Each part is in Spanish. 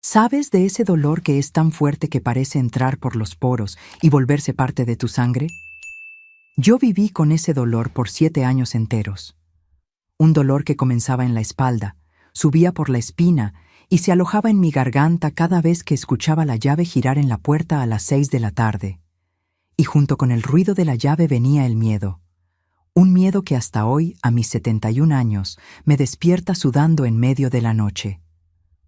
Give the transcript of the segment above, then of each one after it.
¿Sabes de ese dolor que es tan fuerte que parece entrar por los poros y volverse parte de tu sangre? Yo viví con ese dolor por 7 años enteros. Un dolor que comenzaba en la espalda, subía por la espina y se alojaba en mi garganta cada vez que escuchaba la llave girar en la puerta a las 6 de la tarde. Y junto con el ruido de la llave venía el miedo. Un miedo que hasta hoy, a mis 71 años, me despierta sudando en medio de la noche.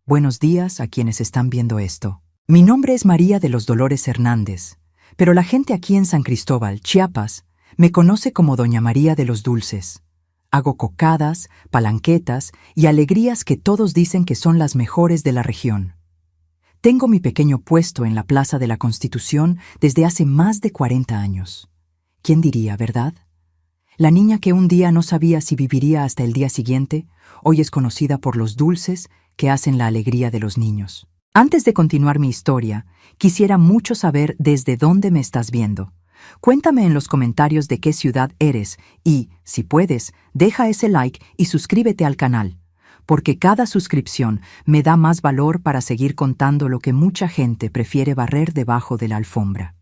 Buenos días a quienes están viendo esto. Mi nombre es María de los Dolores Hernández, pero la gente aquí en San Cristóbal, Chiapas, me conoce como Doña María de los Dulces. Hago cocadas, palanquetas y alegrías que todos dicen que son las mejores de la región. Tengo mi pequeño puesto en la Plaza de la Constitución desde hace más de 40 años. ¿Quién diría, verdad? La niña que un día no sabía si viviría hasta el día siguiente, hoy es conocida por los dulces que hacen la alegría de los niños. Antes de continuar mi historia, quisiera mucho saber desde dónde me estás viendo. Cuéntame en los comentarios de qué ciudad eres y, si puedes, deja ese like y suscríbete al canal, porque cada suscripción me da más valor para seguir contando lo que mucha gente prefiere barrer debajo de la alfombra.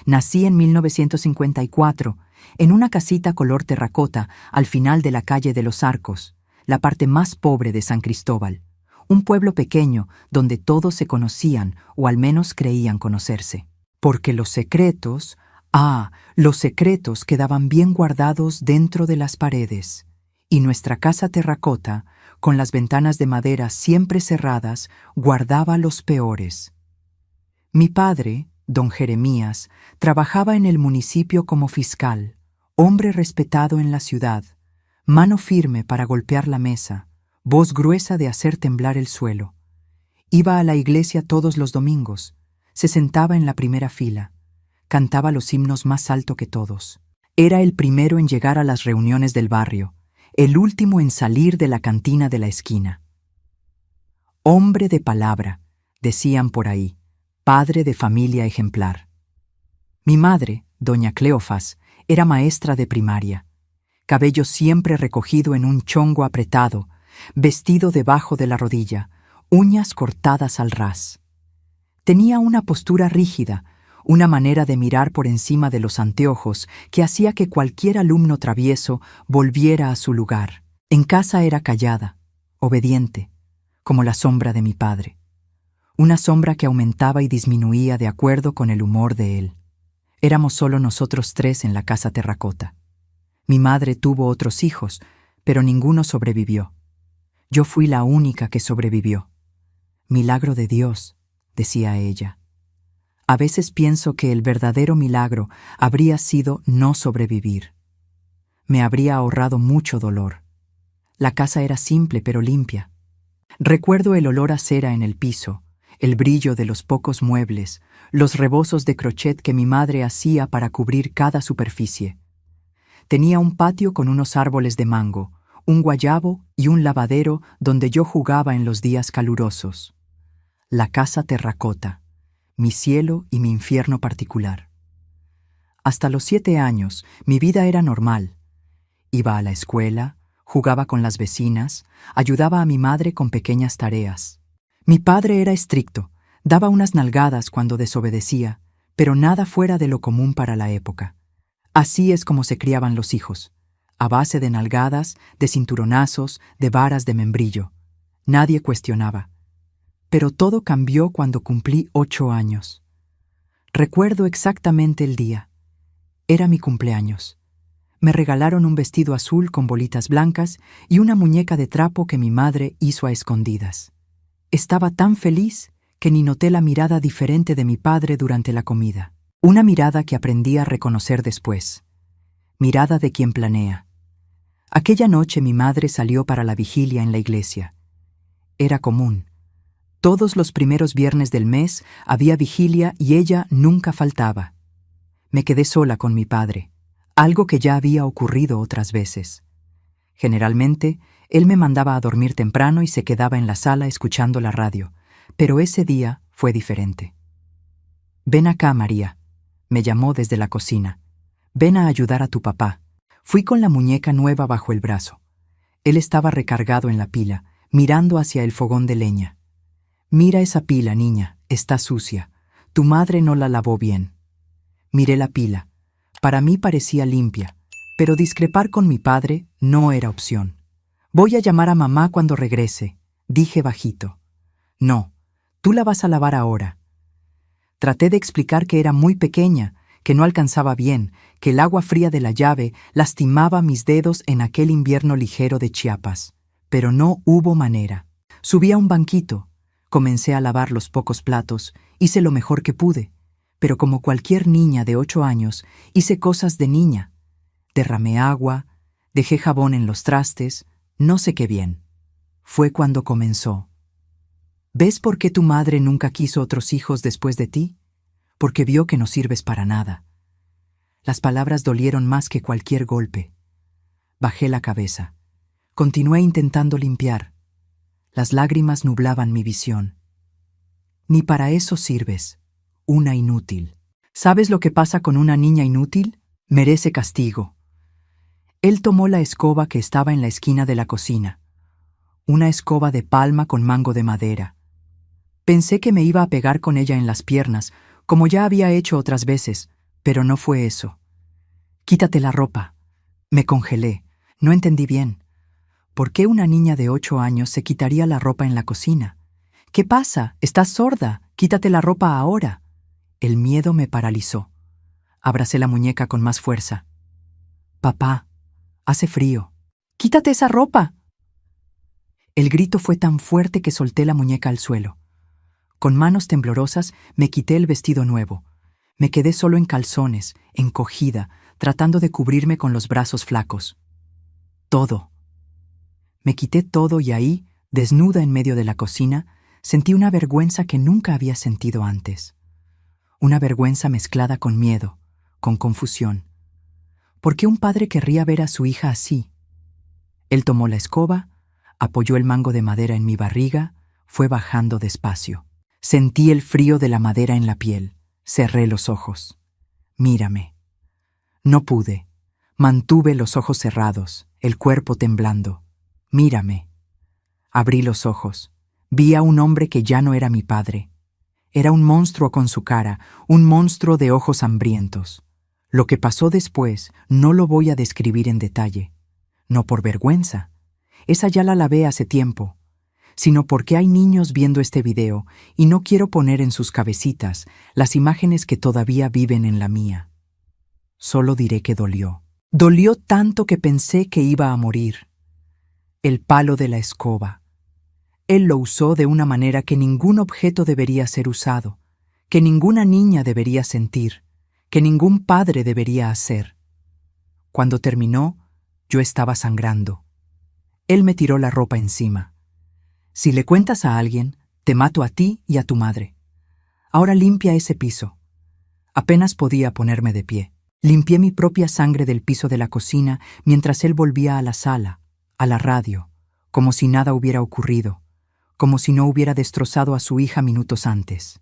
Nací en 1954, en una casita color terracota al final de la calle de los Arcos, la parte más pobre de San Cristóbal, un pueblo pequeño donde todos se conocían o al menos creían conocerse. Porque los secretos quedaban bien guardados dentro de las paredes, y nuestra casa terracota, con las ventanas de madera siempre cerradas, guardaba los peores. Mi padre, don Jeremías, trabajaba en el municipio como fiscal, hombre respetado en la ciudad, mano firme para golpear la mesa, voz gruesa de hacer temblar el suelo. Iba a la iglesia todos los domingos, se sentaba en la primera fila, cantaba los himnos más alto que todos. Era el primero en llegar a las reuniones del barrio, el último en salir de la cantina de la esquina. Hombre de palabra, decían por ahí, padre de familia ejemplar. Mi madre, doña Cleofas, era maestra de primaria, cabello siempre recogido en un chongo apretado, vestido debajo de la rodilla, uñas cortadas al ras. Tenía una postura rígida, una manera de mirar por encima de los anteojos que hacía que cualquier alumno travieso volviera a su lugar. En casa era callada, obediente, como la sombra de mi padre. Una sombra que aumentaba y disminuía de acuerdo con el humor de él. Éramos solo nosotros 3 en la casa terracota. Mi madre tuvo otros hijos, pero ninguno sobrevivió. Yo fui la única que sobrevivió. Milagro de Dios, decía ella. A veces pienso que el verdadero milagro habría sido no sobrevivir. Me habría ahorrado mucho dolor. La casa era simple pero limpia. Recuerdo el olor a cera en el piso, el brillo de los pocos muebles, los rebozos de crochet que mi madre hacía para cubrir cada superficie. Tenía un patio con unos árboles de mango, un guayabo y un lavadero donde yo jugaba en los días calurosos. La casa terracota, mi cielo y mi infierno particular. Hasta los 7 años, mi vida era normal. Iba a la escuela, jugaba con las vecinas, ayudaba a mi madre con pequeñas tareas. Mi padre era estricto, daba unas nalgadas cuando desobedecía, pero nada fuera de lo común para la época. Así es como se criaban los hijos, a base de nalgadas, de cinturonazos, de varas de membrillo. Nadie cuestionaba. Pero todo cambió cuando cumplí 8 años. Recuerdo exactamente el día. Era mi cumpleaños. Me regalaron un vestido azul con bolitas blancas y una muñeca de trapo que mi madre hizo a escondidas. Estaba tan feliz que ni noté la mirada diferente de mi padre durante la comida. Una mirada que aprendí a reconocer después. Mirada de quien planea. Aquella noche mi madre salió para la vigilia en la iglesia. Era común. Todos los primeros viernes del mes había vigilia y ella nunca faltaba. Me quedé sola con mi padre, algo que ya había ocurrido otras veces. Generalmente, él me mandaba a dormir temprano y se quedaba en la sala escuchando la radio, pero ese día fue diferente. «Ven acá, María», me llamó desde la cocina. «Ven a ayudar a tu papá». Fui con la muñeca nueva bajo el brazo. Él estaba recargado en la pila, mirando hacia el fogón de leña. Mira esa pila, niña, está sucia. Tu madre no la lavó bien. Miré la pila. Para mí parecía limpia, pero discrepar con mi padre no era opción. Voy a llamar a mamá cuando regrese, dije bajito. No, tú la vas a lavar ahora. Traté de explicar que era muy pequeña, que no alcanzaba bien, que el agua fría de la llave lastimaba mis dedos en aquel invierno ligero de Chiapas. Pero no hubo manera. Subí a un banquito, comencé a lavar los pocos platos, hice lo mejor que pude, pero como cualquier niña de 8 años, hice cosas de niña. Derramé agua, dejé jabón en los trastes, no sé qué bien. Fue cuando comenzó. ¿Ves por qué tu madre nunca quiso otros hijos después de ti? Porque vio que no sirves para nada. Las palabras dolieron más que cualquier golpe. Bajé la cabeza. Continué intentando limpiar. Las lágrimas nublaban mi visión. Ni para eso sirves. Una inútil. ¿Sabes lo que pasa con una niña inútil? Merece castigo. Él tomó la escoba que estaba en la esquina de la cocina. Una escoba de palma con mango de madera. Pensé que me iba a pegar con ella en las piernas, como ya había hecho otras veces, pero no fue eso. Quítate la ropa. Me congelé. No entendí bien. ¿Por qué una niña de 8 años se quitaría la ropa en la cocina? ¿Qué pasa? ¿Estás sorda? Quítate la ropa ahora. El miedo me paralizó. Abracé la muñeca con más fuerza. Papá, hace frío. ¡Quítate esa ropa! El grito fue tan fuerte que solté la muñeca al suelo. Con manos temblorosas me quité el vestido nuevo. Me quedé solo en calzones, encogida, tratando de cubrirme con los brazos flacos. Todo. Me quité todo y ahí, desnuda en medio de la cocina, sentí una vergüenza que nunca había sentido antes. Una vergüenza mezclada con miedo, con confusión. ¿Por qué un padre querría ver a su hija así? Él tomó la escoba, apoyó el mango de madera en mi barriga, fue bajando despacio. Sentí el frío de la madera en la piel. Cerré los ojos. Mírame. No pude. Mantuve los ojos cerrados, el cuerpo temblando. Mírame. Abrí los ojos. Vi a un hombre que ya no era mi padre. Era un monstruo con su cara, un monstruo de ojos hambrientos. Lo que pasó después no lo voy a describir en detalle. No por vergüenza. Esa ya la lavé hace tiempo. Sino porque hay niños viendo este video y no quiero poner en sus cabecitas las imágenes que todavía viven en la mía. Solo diré que dolió. Dolió tanto que pensé que iba a morir. El palo de la escoba. Él lo usó de una manera que ningún objeto debería ser usado, que ninguna niña debería sentir, que ningún padre debería hacer. Cuando terminó, yo estaba sangrando. Él me tiró la ropa encima. Si le cuentas a alguien, te mato a ti y a tu madre. Ahora limpia ese piso. Apenas podía ponerme de pie. Limpié mi propia sangre del piso de la cocina mientras él volvía a la sala, a la radio, como si nada hubiera ocurrido, como si no hubiera destrozado a su hija minutos antes.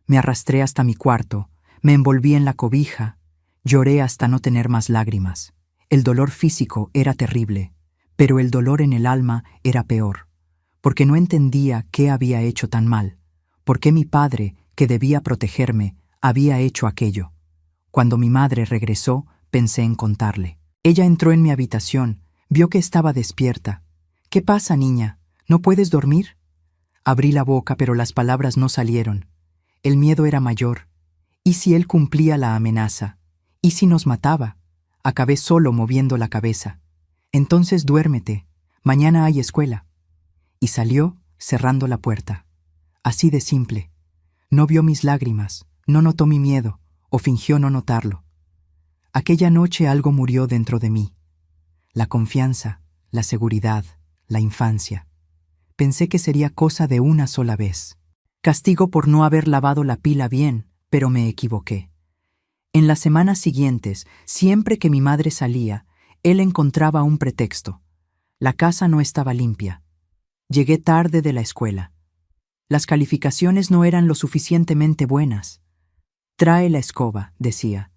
Me arrastré hasta mi cuarto, me envolví en la cobija, lloré hasta no tener más lágrimas. El dolor físico era terrible, pero el dolor en el alma era peor. Porque no entendía qué había hecho tan mal, por qué mi padre, que debía protegerme, había hecho aquello. Cuando mi madre regresó, pensé en contarle. Ella entró en mi habitación, vio que estaba despierta. ¿Qué pasa, niña? ¿No puedes dormir? Abrí la boca, pero las palabras no salieron. El miedo era mayor. ¿Y si él cumplía la amenaza? ¿Y si nos mataba? Acabé solo moviendo la cabeza. Entonces duérmete, mañana hay escuela. Y salió cerrando la puerta. Así de simple. No vio mis lágrimas, no notó mi miedo, o fingió no notarlo. Aquella noche algo murió dentro de mí. La confianza, la seguridad, la infancia. Pensé que sería cosa de una sola vez. Castigo por no haber lavado la pila bien, pero me equivoqué. En las semanas siguientes, siempre que mi madre salía, él encontraba un pretexto. La casa no estaba limpia. Llegué tarde de la escuela. Las calificaciones no eran lo suficientemente buenas. Trae la escoba, decía.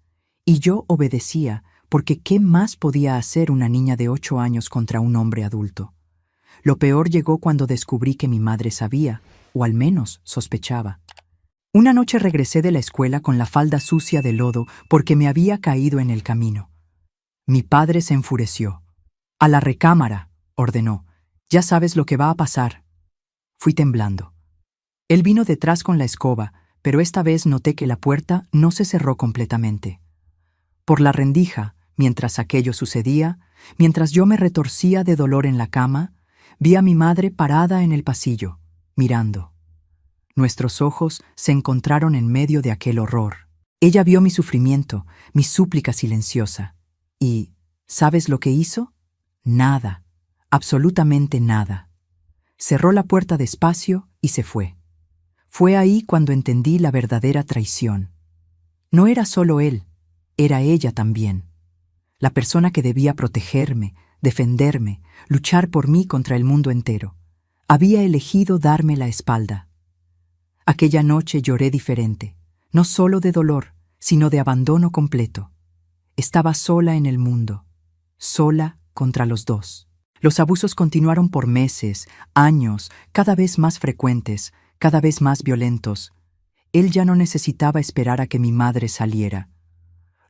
Y yo obedecía, porque ¿qué más podía hacer una niña de 8 años contra un hombre adulto? Lo peor llegó cuando descubrí que mi madre sabía, o al menos sospechaba. Una noche regresé de la escuela con la falda sucia de lodo porque me había caído en el camino. Mi padre se enfureció. «A la recámara», ordenó. «Ya sabes lo que va a pasar». Fui temblando. Él vino detrás con la escoba, pero esta vez noté que la puerta no se cerró completamente. Por la rendija, mientras aquello sucedía, mientras yo me retorcía de dolor en la cama, vi a mi madre parada en el pasillo, mirando. Nuestros ojos se encontraron en medio de aquel horror. Ella vio mi sufrimiento, mi súplica silenciosa. Y, ¿sabes lo que hizo? Nada, absolutamente nada. Cerró la puerta despacio y se fue. Fue ahí cuando entendí la verdadera traición. No era solo él, era ella también. La persona que debía protegerme, defenderme, luchar por mí contra el mundo entero. Había elegido darme la espalda. Aquella noche lloré diferente, no solo de dolor, sino de abandono completo. Estaba sola en el mundo, sola contra los dos. Los abusos continuaron por meses, años, cada vez más frecuentes, cada vez más violentos. Él ya no necesitaba esperar a que mi madre saliera.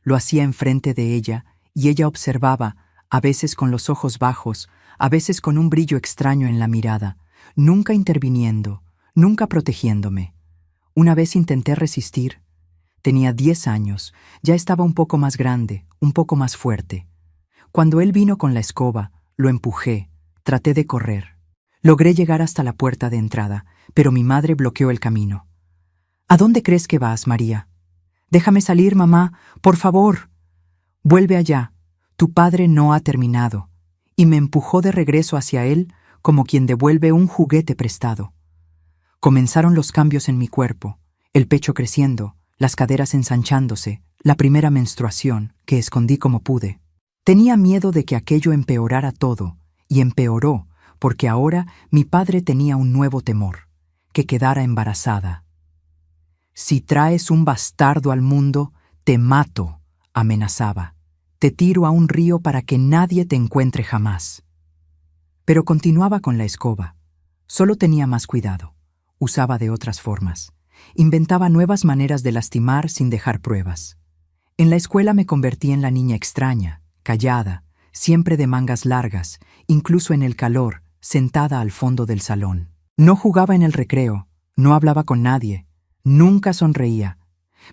Lo hacía enfrente de ella y ella observaba, a veces con los ojos bajos, a veces con un brillo extraño en la mirada, nunca interviniendo, nunca protegiéndome. Una vez intenté resistir. Tenía 10 años, ya estaba un poco más grande, un poco más fuerte. Cuando él vino con la escoba, lo empujé, traté de correr. Logré llegar hasta la puerta de entrada, pero mi madre bloqueó el camino. «¿A dónde crees que vas, María? Déjame salir, mamá, por favor». «Vuelve allá, tu padre no ha terminado», y me empujó de regreso hacia él como quien devuelve un juguete prestado. Comenzaron los cambios en mi cuerpo, el pecho creciendo, las caderas ensanchándose, la primera menstruación, que escondí como pude. Tenía miedo de que aquello empeorara todo, y empeoró, porque ahora mi padre tenía un nuevo temor, que quedara embarazada. «Si traes un bastardo al mundo, te mato», amenazaba. «Te tiro a un río para que nadie te encuentre jamás». Pero continuaba con la escoba. Solo tenía más cuidado. Usaba de otras formas. Inventaba nuevas maneras de lastimar sin dejar pruebas. En la escuela me convertí en la niña extraña, callada, siempre de mangas largas, incluso en el calor, sentada al fondo del salón. No jugaba en el recreo, no hablaba con nadie, nunca sonreía.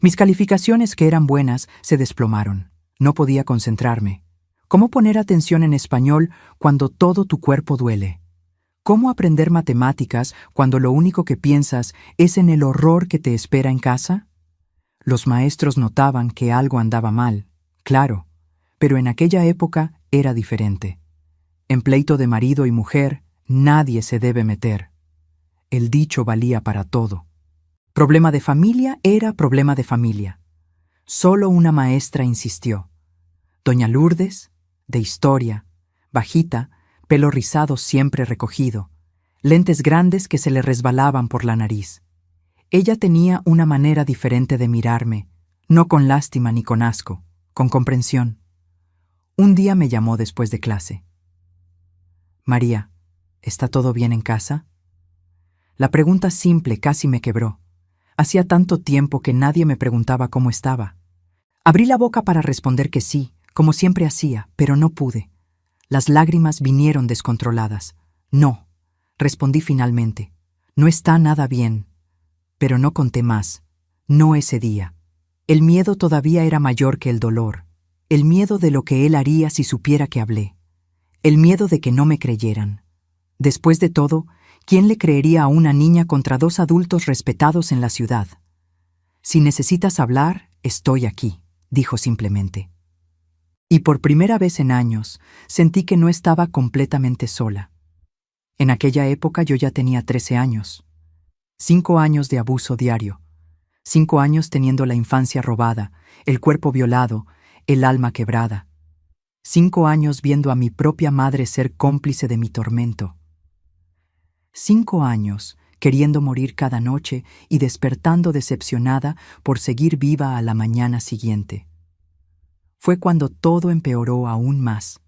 Mis calificaciones, que eran buenas, se desplomaron. No podía concentrarme. ¿Cómo poner atención en español cuando todo tu cuerpo duele? ¿Cómo aprender matemáticas cuando lo único que piensas es en el horror que te espera en casa? Los maestros notaban que algo andaba mal, claro, pero en aquella época era diferente. En pleito de marido y mujer, nadie se debe meter. El dicho valía para todo. Problema de familia era problema de familia. Solo una maestra insistió. Doña Lourdes, de historia, bajita, pelo rizado siempre recogido, lentes grandes que se le resbalaban por la nariz. Ella tenía una manera diferente de mirarme, no con lástima ni con asco, con comprensión. Un día me llamó después de clase. «María, ¿está todo bien en casa?» La pregunta simple casi me quebró. Hacía tanto tiempo que nadie me preguntaba cómo estaba. Abrí la boca para responder que sí, como siempre hacía, pero no pude. Las lágrimas vinieron descontroladas. «No», respondí finalmente. «No está nada bien». Pero no conté más. No ese día. El miedo todavía era mayor que el dolor. El miedo de lo que él haría si supiera que hablé. El miedo de que no me creyeran. Después de todo, ¿quién le creería a una niña contra 2 adultos respetados en la ciudad? «Si necesitas hablar, estoy aquí», dijo simplemente. Y por primera vez en años, sentí que no estaba completamente sola. En aquella época yo ya tenía 13 años. 5 años de abuso diario. 5 años teniendo la infancia robada, el cuerpo violado, el alma quebrada. 5 años viendo a mi propia madre ser cómplice de mi tormento. 5 años queriendo morir cada noche y despertando decepcionada por seguir viva a la mañana siguiente. Fue cuando todo empeoró aún más.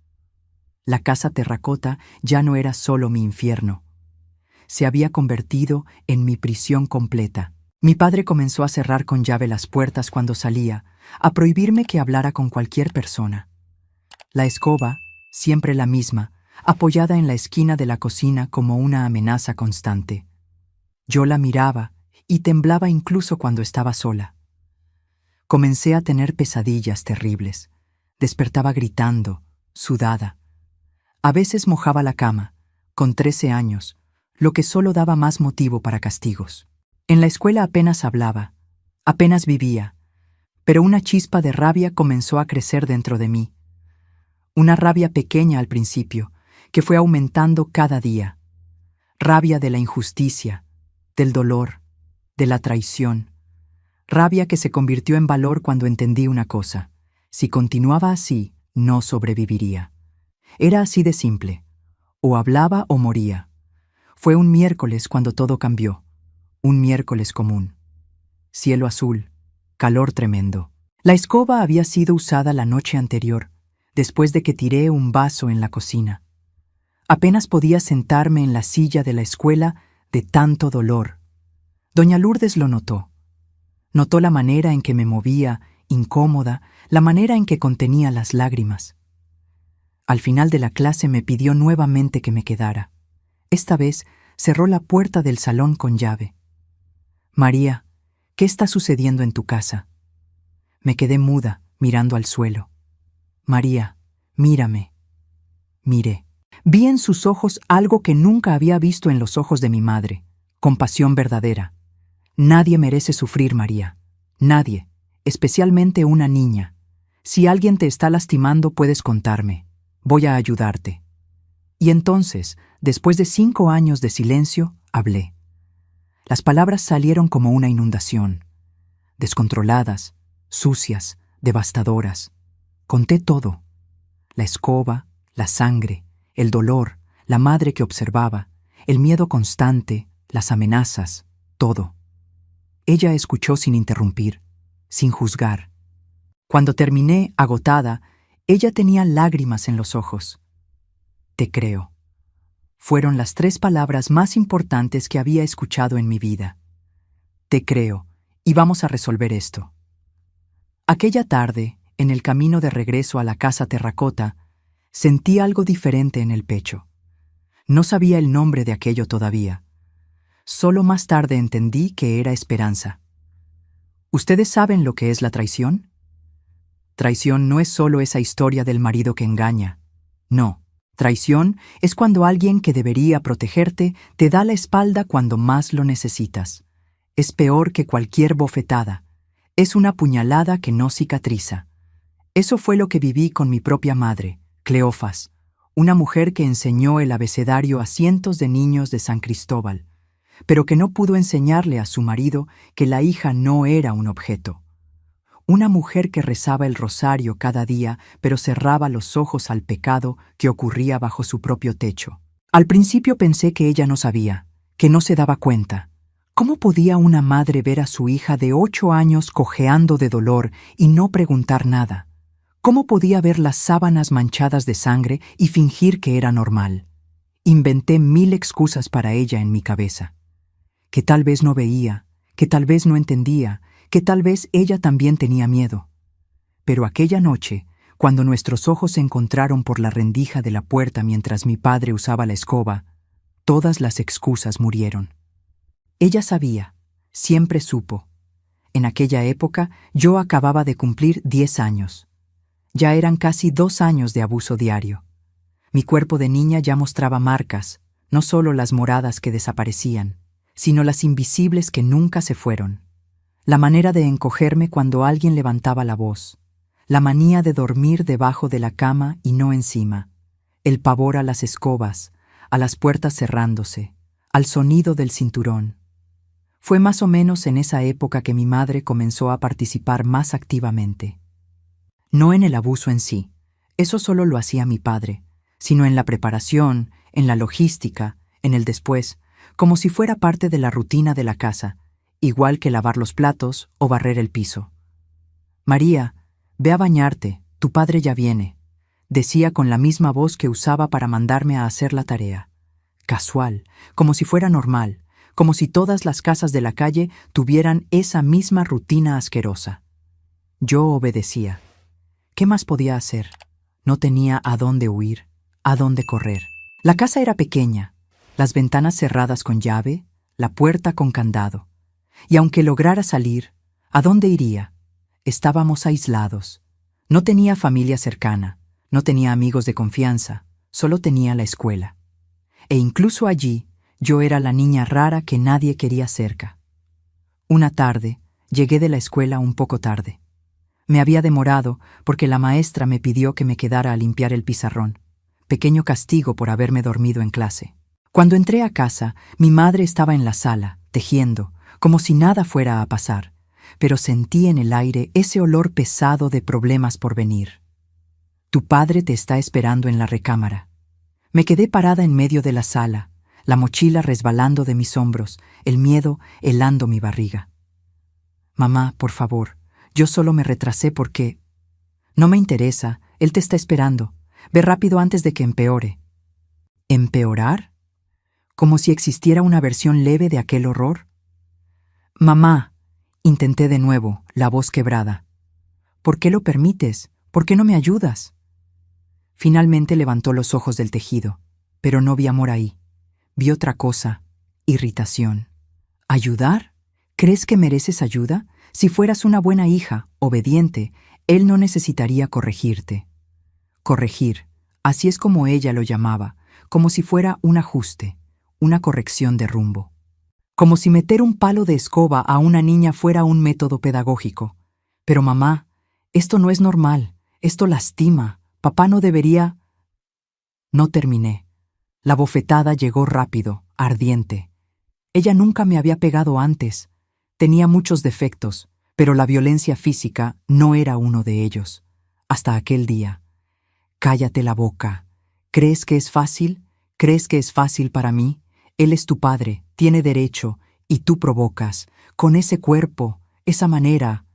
La casa terracota ya no era solo mi infierno. se había convertido en mi prisión completa. Mi padre comenzó a cerrar con llave las puertas cuando salía, a prohibirme que hablara con cualquier persona. La escoba, siempre la misma, apoyada en la esquina de la cocina como una amenaza constante. Yo la miraba y temblaba incluso cuando estaba sola. Comencé a tener pesadillas terribles. Despertaba gritando, sudada. A veces mojaba la cama, con 13 años, lo que solo daba más motivo para castigos. En la escuela apenas hablaba, apenas vivía, pero una chispa de rabia comenzó a crecer dentro de mí. Una rabia pequeña al principio, que fue aumentando cada día. Rabia de la injusticia, del dolor, de la traición. Rabia que se convirtió en valor cuando entendí una cosa. Si continuaba así, no sobreviviría. Era así de simple. O hablaba o moría. Fue un miércoles cuando todo cambió. Un miércoles común. Cielo azul, calor tremendo. La escoba había sido usada la noche anterior, después de que tiré un vaso en la cocina. Apenas podía sentarme en la silla de la escuela de tanto dolor. Doña Lourdes lo notó. Notó la manera en que me movía, incómoda, la manera en que contenía las lágrimas. Al final de la clase me pidió nuevamente que me quedara. Esta vez cerró la puerta del salón con llave. María, ¿qué está sucediendo en tu casa? Me quedé muda, mirando al suelo. María, mírame. Miré. Vi en sus ojos algo que nunca había visto en los ojos de mi madre, compasión verdadera. Nadie merece sufrir, María. Nadie, especialmente una niña. Si alguien te está lastimando, puedes contarme. Voy a ayudarte. Y entonces, después de 5 años de silencio, hablé. Las palabras salieron como una inundación. Descontroladas, sucias, devastadoras. Conté todo. La escoba, la sangre, el dolor, la madre que observaba, el miedo constante, las amenazas, todo. Ella escuchó sin interrumpir, sin juzgar. Cuando terminé, agotada, ella tenía lágrimas en los ojos. Te creo. Fueron las 3 palabras más importantes que había escuchado en mi vida. Te creo, y vamos a resolver esto. Aquella tarde, en el camino de regreso a la casa terracota, sentí algo diferente en el pecho. No sabía el nombre de aquello todavía. Solo más tarde entendí que era esperanza. ¿Ustedes saben lo que es la traición? Traición no es solo esa historia del marido que engaña. No, traición es cuando alguien que debería protegerte te da la espalda cuando más lo necesitas. Es peor que cualquier bofetada. Es una puñalada que no cicatriza. Eso fue lo que viví con mi propia madre, Cleofas, una mujer que enseñó el abecedario a cientos de niños de San Cristóbal, pero que no pudo enseñarle a su marido que la hija no era un objeto. Una mujer que rezaba el rosario cada día, pero cerraba los ojos al pecado que ocurría bajo su propio techo. Al principio pensé que ella no sabía, que no se daba cuenta. ¿Cómo podía una madre ver a su hija de 8 años cojeando de dolor y no preguntar nada? ¿Cómo podía ver las sábanas manchadas de sangre y fingir que era normal? Inventé 1000 excusas para ella en mi cabeza. Que tal vez no veía, que tal vez no entendía, que tal vez ella también tenía miedo. Pero aquella noche, cuando nuestros ojos se encontraron por la rendija de la puerta mientras mi padre usaba la escoba, todas las excusas murieron. Ella sabía, siempre supo. En aquella época yo acababa de cumplir 10 años. Ya eran casi 2 años de abuso diario. Mi cuerpo de niña ya mostraba marcas, no solo las moradas que desaparecían, sino las invisibles que nunca se fueron. La manera de encogerme cuando alguien levantaba la voz, la manía de dormir debajo de la cama y no encima, el pavor a las escobas, a las puertas cerrándose, al sonido del cinturón. Fue más o menos en esa época que mi madre comenzó a participar más activamente. No en el abuso en sí, eso solo lo hacía mi padre, sino en la preparación, en la logística, en el después, como si fuera parte de la rutina de la casa, igual que lavar los platos o barrer el piso. María, ve a bañarte, tu padre ya viene, decía con la misma voz que usaba para mandarme a hacer la tarea. casual, como si fuera normal, como si todas las casas de la calle tuvieran esa misma rutina asquerosa. Yo obedecía. ¿Qué más podía hacer? No tenía a dónde huir, a dónde correr. La casa era pequeña, las ventanas cerradas con llave, la puerta con candado. Y aunque lograra salir, ¿a dónde iría? Estábamos aislados. No tenía familia cercana, no tenía amigos de confianza, solo tenía la escuela. E incluso allí, yo era la niña rara que nadie quería cerca. Una tarde, llegué de la escuela un poco tarde. Me había demorado porque la maestra me pidió que me quedara a limpiar el pizarrón, pequeño castigo por haberme dormido en clase. Cuando entré a casa, mi madre estaba en la sala, tejiendo, como si nada fuera a pasar, pero sentí en el aire ese olor pesado de problemas por venir. Tu padre te está esperando en la recámara. Me quedé parada en medio de la sala, la mochila resbalando de mis hombros, el miedo helando mi barriga. Mamá, por favor, yo solo me retrasé porque... No me interesa, él te está esperando. Ve rápido antes de que empeore. ¿Empeorar? ¿Como si existiera una versión leve de aquel horror? Mamá, intenté de nuevo, la voz quebrada. ¿Por qué lo permites? ¿Por qué no me ayudas? Finalmente levantó los ojos del tejido, pero no vi amor ahí. Vi otra cosa, irritación. ¿Ayudar? ¿Crees que mereces ayuda? Si fueras una buena hija, obediente, él no necesitaría corregirte. Corregir, así es como ella lo llamaba, como si fuera un ajuste, una corrección de rumbo. Como si meter un palo de escoba a una niña fuera un método pedagógico. Pero mamá, esto no es normal, esto lastima, papá no debería... No terminé. La bofetada llegó rápido, ardiente. Ella nunca me había pegado antes. Tenía muchos defectos, pero la violencia física no era uno de ellos. Hasta aquel día. Cállate la boca. ¿Crees que es fácil? ¿Crees que es fácil para mí? Él es tu padre, tiene derecho, y tú provocas. Con ese cuerpo, esa manera.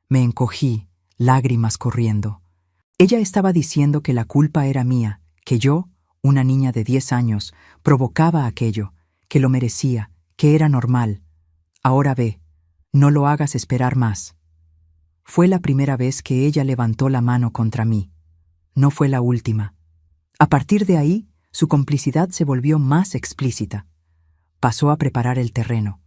Me encogí, lágrimas corriendo. Ella estaba diciendo que la culpa era mía, que yo, una niña de 10 años, provocaba aquello, que lo merecía, que era normal. Ahora ve, no lo hagas esperar más. Fue la primera vez que ella levantó la mano contra mí. No fue la última. A partir de ahí, su complicidad se volvió más explícita. Pasó a preparar el terreno.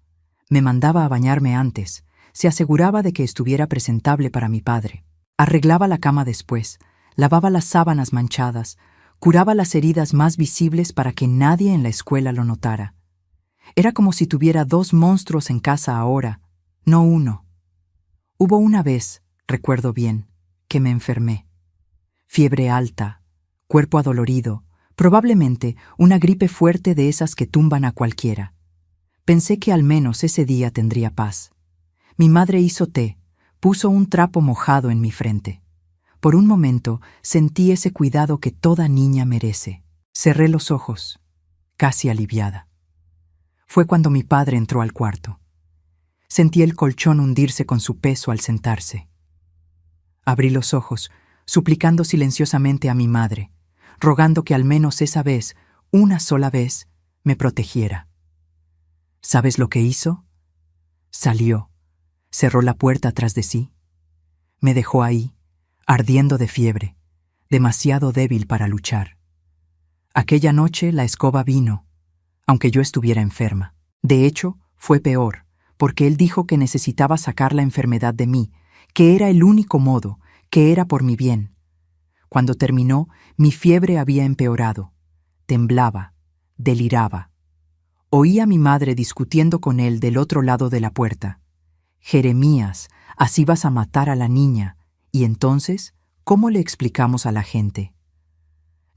Me mandaba a bañarme antes. Se aseguraba de que estuviera presentable para mi padre. Arreglaba la cama después, lavaba las sábanas manchadas, curaba las heridas más visibles para que nadie en la escuela lo notara. Era como si tuviera 2 monstruos en casa ahora, no uno. Hubo una vez, recuerdo bien, que me enfermé. Fiebre alta, cuerpo adolorido, probablemente una gripe fuerte de esas que tumban a cualquiera. Pensé que al menos ese día tendría paz. Mi madre hizo té, puso un trapo mojado en mi frente. Por un momento sentí ese cuidado que toda niña merece. Cerré los ojos, casi aliviada. Fue cuando mi padre entró al cuarto. Sentí el colchón hundirse con su peso al sentarse. Abrí los ojos, suplicando silenciosamente a mi madre, rogando que al menos esa vez, una sola vez, me protegiera. ¿Sabes lo que hizo? Salió, cerró la puerta tras de sí. Me dejó ahí, ardiendo de fiebre, demasiado débil para luchar. Aquella noche la escoba vino, aunque yo estuviera enferma. De hecho, fue peor, porque él dijo que necesitaba sacar la enfermedad de mí, que era el único modo, que era por mi bien. Cuando terminó, mi fiebre había empeorado. Temblaba, deliraba. Oí a mi madre discutiendo con él del otro lado de la puerta. Jeremías, así vas a matar a la niña. ¿Y entonces, cómo le explicamos a la gente?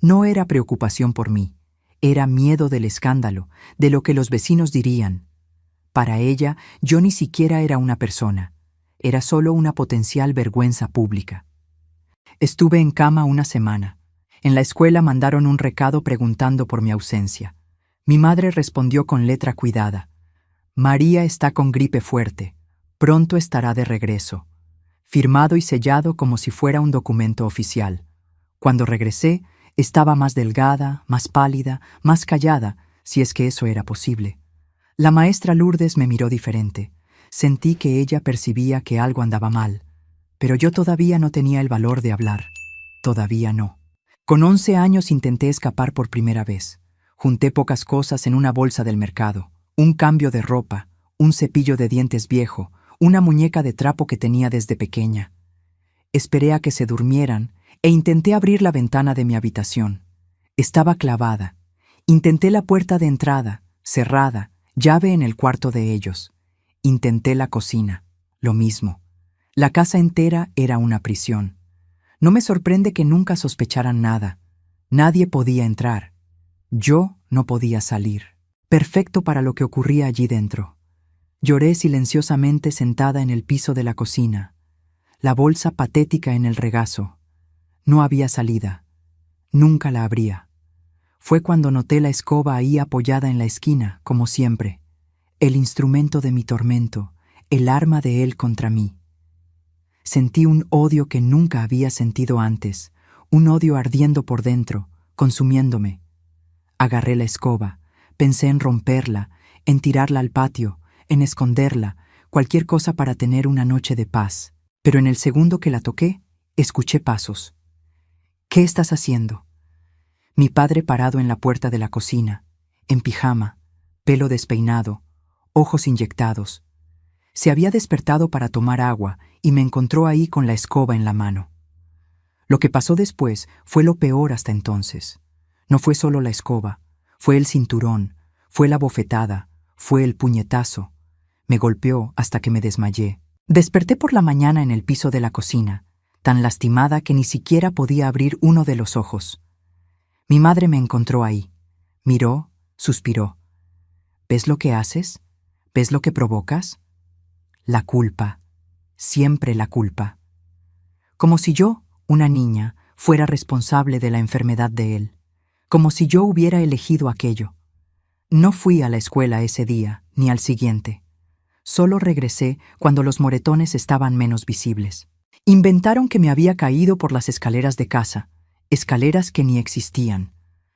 No era preocupación por mí, era miedo del escándalo, de lo que los vecinos dirían. Para ella, yo ni siquiera era una persona, era solo una potencial vergüenza pública. Estuve en cama una semana. En la escuela mandaron un recado preguntando por mi ausencia. Mi madre respondió con letra cuidada. María está con gripe fuerte. Pronto estará de regreso. Firmado y sellado como si fuera un documento oficial. Cuando regresé, estaba más delgada, más pálida, más callada. si es que eso era posible. La maestra Lourdes me miró diferente. Sentí que ella percibía que algo andaba mal, pero yo todavía no tenía el valor de hablar. Todavía no. Con 11 años intenté escapar por primera vez. Junté pocas cosas en una bolsa del mercado, un cambio de ropa, un cepillo de dientes viejo, una muñeca de trapo que tenía desde pequeña. Esperé a que se durmieran e intenté abrir la ventana de mi habitación. Estaba clavada. Intenté la puerta de entrada, cerrada, llave en el cuarto de ellos. Intenté la cocina, lo mismo. La casa entera era una prisión. No me sorprende que nunca sospecharan nada. Nadie podía entrar. Yo no podía salir. Perfecto para lo que ocurría allí dentro. Lloré silenciosamente sentada en el piso de la cocina. La bolsa patética en el regazo. No había salida. Nunca la habría. Fue cuando noté la escoba ahí apoyada en la esquina, como siempre. El instrumento de mi tormento, el arma de él contra mí. Sentí un odio que nunca había sentido antes, un odio ardiendo por dentro, consumiéndome. Agarré la escoba, pensé en romperla, en tirarla al patio, en esconderla, cualquier cosa para tener una noche de paz. Pero en el segundo que la toqué, escuché pasos. ¿Qué estás haciendo? Mi padre parado en la puerta de la cocina, en pijama, pelo despeinado, ojos inyectados. Se había despertado para tomar agua y me encontró ahí con la escoba en la mano. Lo que pasó después fue lo peor hasta entonces. No fue solo la escoba, fue el cinturón, fue la bofetada, fue el puñetazo. Me golpeó hasta que me desmayé. Desperté por la mañana en el piso de la cocina, tan lastimada que ni siquiera podía abrir uno de los ojos. Mi madre me encontró ahí. Miró, suspiró. ¿Ves lo que haces? ¿Ves lo que provocas? La culpa. Siempre la culpa. Como si yo, una niña, fuera responsable de la enfermedad de él. Como si yo hubiera elegido aquello. No fui a la escuela ese día, ni al siguiente. Solo regresé cuando los moretones estaban menos visibles. Inventaron que me había caído por las escaleras de casa, escaleras que ni existían.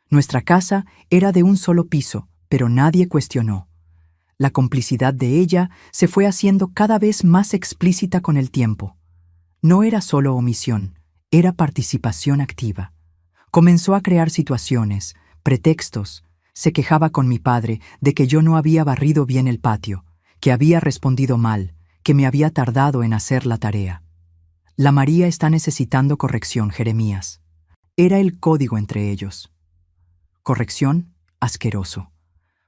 Nuestra casa era de un solo piso, pero nadie cuestionó. La complicidad de ella se fue haciendo cada vez más explícita con el tiempo. No era solo omisión, era participación activa. Comenzó a crear situaciones, pretextos. Se quejaba con mi padre de que yo no había barrido bien el patio, que había respondido mal, que me había tardado en hacer la tarea. La María está necesitando corrección, Jeremías. Era el código entre ellos. Corrección, asqueroso.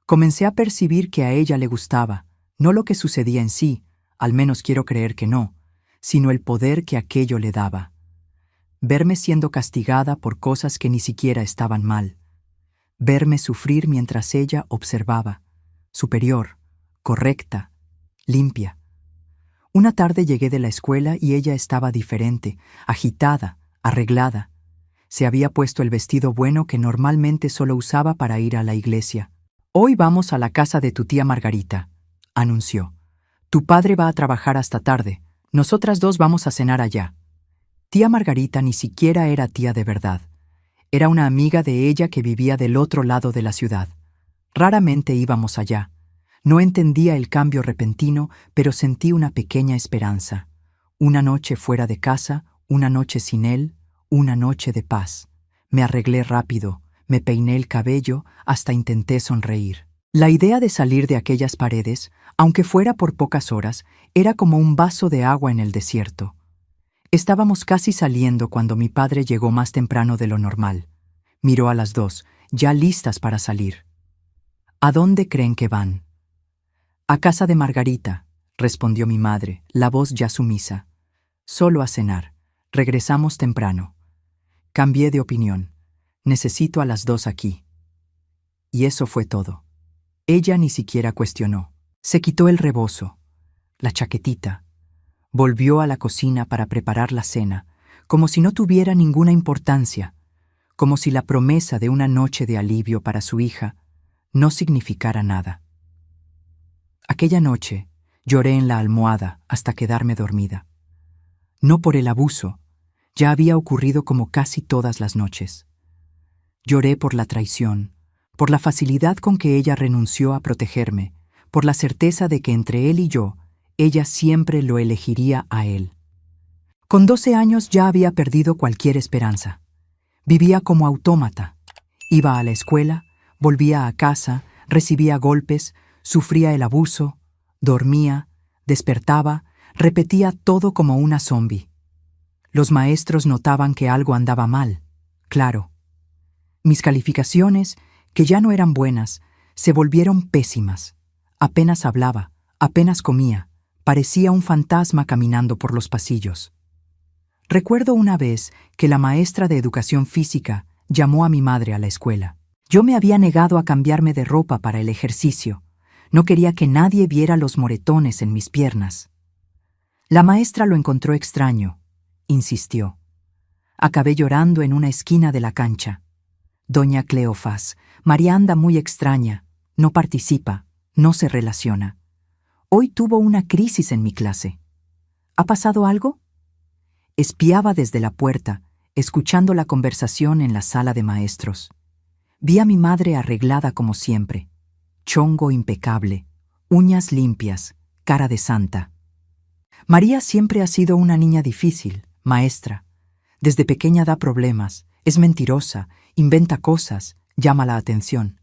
Comencé a percibir que a ella le gustaba, no lo que sucedía en sí, al menos quiero creer que no, sino el poder que aquello le daba. Verme siendo castigada por cosas que ni siquiera estaban mal. Verme sufrir mientras ella observaba, superior, correcta, limpia. Una tarde llegué de la escuela y ella estaba diferente, agitada, arreglada. Se había puesto el vestido bueno que normalmente solo usaba para ir a la iglesia. «Hoy vamos a la casa de tu tía Margarita», anunció. «Tu padre va a trabajar hasta tarde. Nosotras dos vamos a cenar allá». Tía Margarita ni siquiera era tía de verdad. Era una amiga de ella que vivía del otro lado de la ciudad. Raramente íbamos allá. No entendía el cambio repentino, pero sentí una pequeña esperanza. Una noche fuera de casa, una noche sin él, una noche de paz. Me arreglé rápido, me peiné el cabello, hasta intenté sonreír. La idea de salir de aquellas paredes, aunque fuera por pocas horas, era como un vaso de agua en el desierto. Estábamos casi saliendo cuando mi padre llegó más temprano de lo normal. Miró a las dos, ya listas para salir. «¿A dónde creen que van?» «A casa de Margarita», respondió mi madre, la voz ya sumisa. «Solo a cenar. Regresamos temprano». Cambié de opinión. Necesito a las dos aquí. Y eso fue todo. Ella ni siquiera cuestionó. Se quitó el rebozo, la chaquetita. Volvió a la cocina para preparar la cena, como si no tuviera ninguna importancia, como si la promesa de una noche de alivio para su hija no significara nada. Aquella noche lloré en la almohada hasta quedarme dormida. No por el abuso, ya había ocurrido como casi todas las noches. Lloré por la traición, por la facilidad con que ella renunció a protegerme, por la certeza de que entre él y yo, ella siempre lo elegiría a él. Con 12 años ya había perdido cualquier esperanza. Vivía como autómata. Iba a la escuela, volvía a casa, recibía golpes, sufría el abuso, dormía, despertaba, repetía todo como una zombi. Los maestros notaban que algo andaba mal, claro. Mis calificaciones, que ya no eran buenas, se volvieron pésimas. Apenas hablaba, apenas comía, parecía un fantasma caminando por los pasillos. Recuerdo una vez que la maestra de educación física llamó a mi madre a la escuela. Yo me había negado a cambiarme de ropa para el ejercicio. No quería que nadie viera los moretones en mis piernas. La maestra lo encontró extraño. Insistió. Acabé llorando en una esquina de la cancha. Doña Cleofás, María anda muy extraña, no participa, no se relaciona. Hoy tuvo una crisis en mi clase. ¿Ha pasado algo? Espiaba desde la puerta, escuchando la conversación en la sala de maestros. Vi a mi madre arreglada como siempre, chongo impecable, uñas limpias, cara de santa. María siempre ha sido una niña difícil, maestra. Desde pequeña da problemas, es mentirosa, inventa cosas, llama la atención.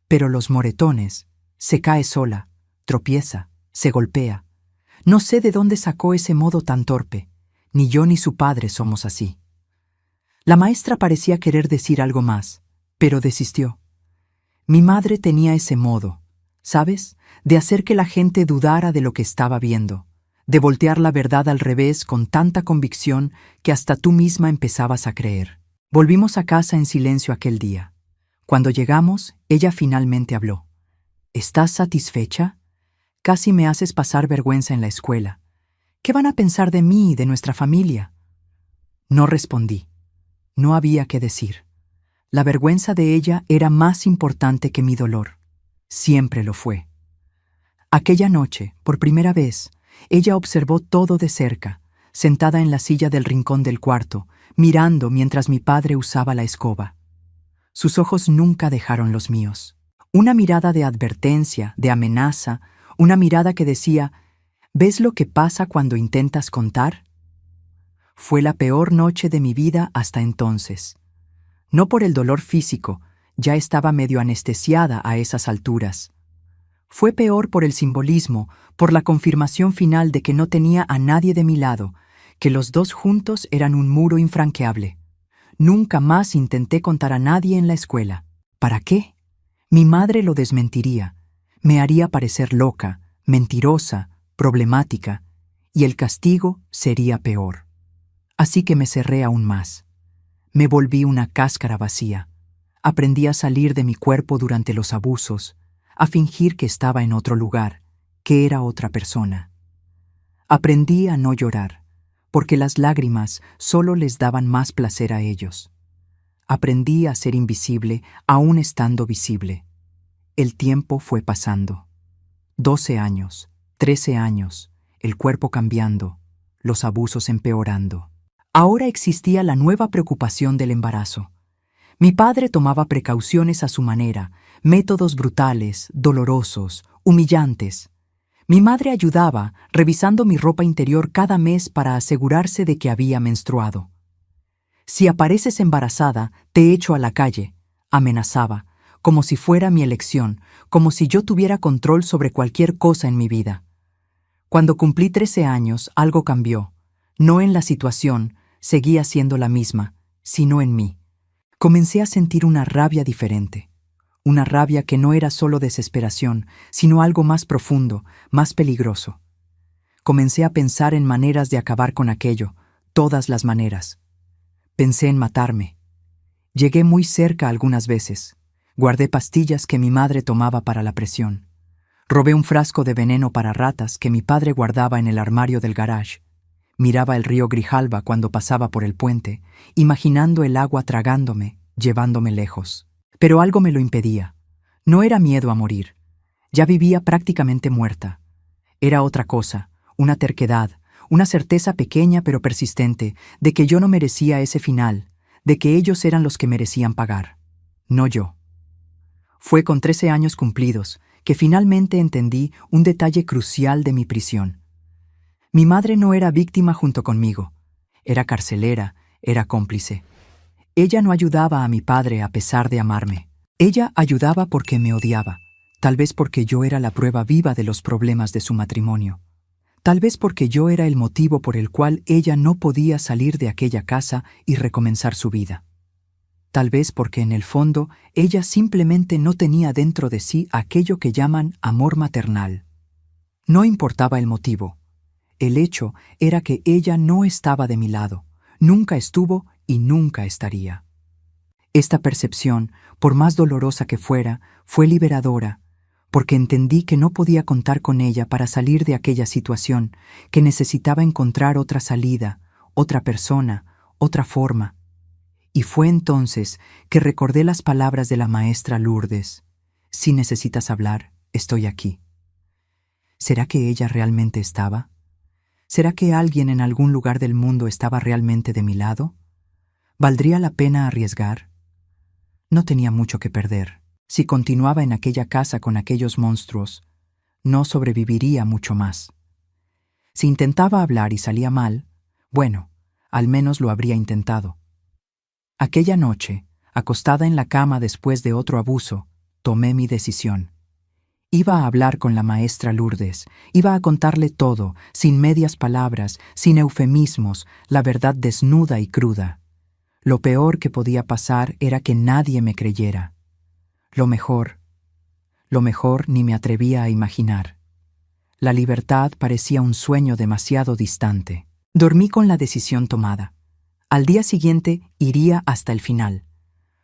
Pero los moretones, se cae sola, tropieza, se golpea. No sé de dónde sacó ese modo tan torpe. Ni yo ni su padre somos así. La maestra parecía querer decir algo más, pero desistió. Mi madre tenía ese modo, ¿sabes? De hacer que la gente dudara de lo que estaba viendo, de voltear la verdad al revés con tanta convicción que hasta tú misma empezabas a creer. Volvimos a casa en silencio aquel día. Cuando llegamos, ella finalmente habló. ¿Estás satisfecha? Casi me haces pasar vergüenza en la escuela. ¿Qué van a pensar de mí y de nuestra familia? No respondí. No había qué decir. La vergüenza de ella era más importante que mi dolor. Siempre lo fue. Aquella noche, por primera vez, ella observó todo de cerca, sentada en la silla del rincón del cuarto, mirando mientras mi padre usaba la escoba. Sus ojos nunca dejaron los míos. Una mirada de advertencia, de amenaza, una mirada que decía, ¿ves lo que pasa cuando intentas contar? Fue la peor noche de mi vida hasta entonces. No por el dolor físico, ya estaba medio anestesiada a esas alturas. Fue peor por el simbolismo, por la confirmación final de que no tenía a nadie de mi lado, que los dos juntos eran un muro infranqueable. Nunca más intenté contar a nadie en la escuela. ¿Para qué? Mi madre lo desmentiría. Me haría parecer loca, mentirosa, problemática, y el castigo sería peor. Así que me cerré aún más. Me volví una cáscara vacía. Aprendí a salir de mi cuerpo durante los abusos, a fingir que estaba en otro lugar, que era otra persona. Aprendí a no llorar, porque las lágrimas solo les daban más placer a ellos. Aprendí a ser invisible aún estando visible. El tiempo fue pasando. 12 años, 13 años, el cuerpo cambiando, los abusos empeorando. Ahora existía la nueva preocupación del embarazo. Mi padre tomaba precauciones a su manera, métodos brutales, dolorosos, humillantes. Mi madre ayudaba, revisando mi ropa interior cada mes para asegurarse de que había menstruado. Si apareces embarazada, te echo a la calle, amenazaba, como si fuera mi elección, como si yo tuviera control sobre cualquier cosa en mi vida. Cuando cumplí 13 años, algo cambió. No en la situación, seguía siendo la misma, sino en mí. Comencé a sentir una rabia diferente. Una rabia que no era solo desesperación, sino algo más profundo, más peligroso. Comencé a pensar en maneras de acabar con aquello, todas las maneras. Pensé en matarme. Llegué muy cerca algunas veces. Guardé pastillas que mi madre tomaba para la presión. Robé un frasco de veneno para ratas que mi padre guardaba en el armario del garage. Miraba el río Grijalba cuando pasaba por el puente, imaginando el agua tragándome, llevándome lejos. Pero algo me lo impedía. No era miedo a morir. Ya vivía prácticamente muerta. Era otra cosa, una terquedad, una certeza pequeña pero persistente de que yo no merecía ese final, de que ellos eran los que merecían pagar, no yo. Fue con 13 años cumplidos que finalmente entendí un detalle crucial de mi prisión. Mi madre no era víctima junto conmigo, era carcelera, era cómplice. Ella no ayudaba a mi padre a pesar de amarme. Ella ayudaba porque me odiaba, tal vez porque yo era la prueba viva de los problemas de su matrimonio. Tal vez porque yo era el motivo por el cual ella no podía salir de aquella casa y recomenzar su vida. Tal vez porque en el fondo ella simplemente no tenía dentro de sí aquello que llaman amor maternal. No importaba el motivo. El hecho era que ella no estaba de mi lado, nunca estuvo y nunca estaría. Esta percepción, por más dolorosa que fuera, fue liberadora, porque entendí que no podía contar con ella para salir de aquella situación, que necesitaba encontrar otra salida, otra persona, otra forma. Y fue entonces que recordé las palabras de la maestra Lourdes: si necesitas hablar, estoy aquí. ¿Será que ella realmente estaba? ¿Será que alguien en algún lugar del mundo estaba realmente de mi lado? ¿Valdría la pena arriesgar? No tenía mucho que perder. Si continuaba en aquella casa con aquellos monstruos, no sobreviviría mucho más. Si intentaba hablar y salía mal, bueno, al menos lo habría intentado. Aquella noche, acostada en la cama después de otro abuso, tomé mi decisión. Iba a hablar con la maestra Lourdes, iba a contarle todo, sin medias palabras, sin eufemismos, la verdad desnuda y cruda. Lo peor que podía pasar era que nadie me creyera. Lo mejor ni me atrevía a imaginar. La libertad parecía un sueño demasiado distante. Dormí con la decisión tomada. Al día siguiente iría hasta el final.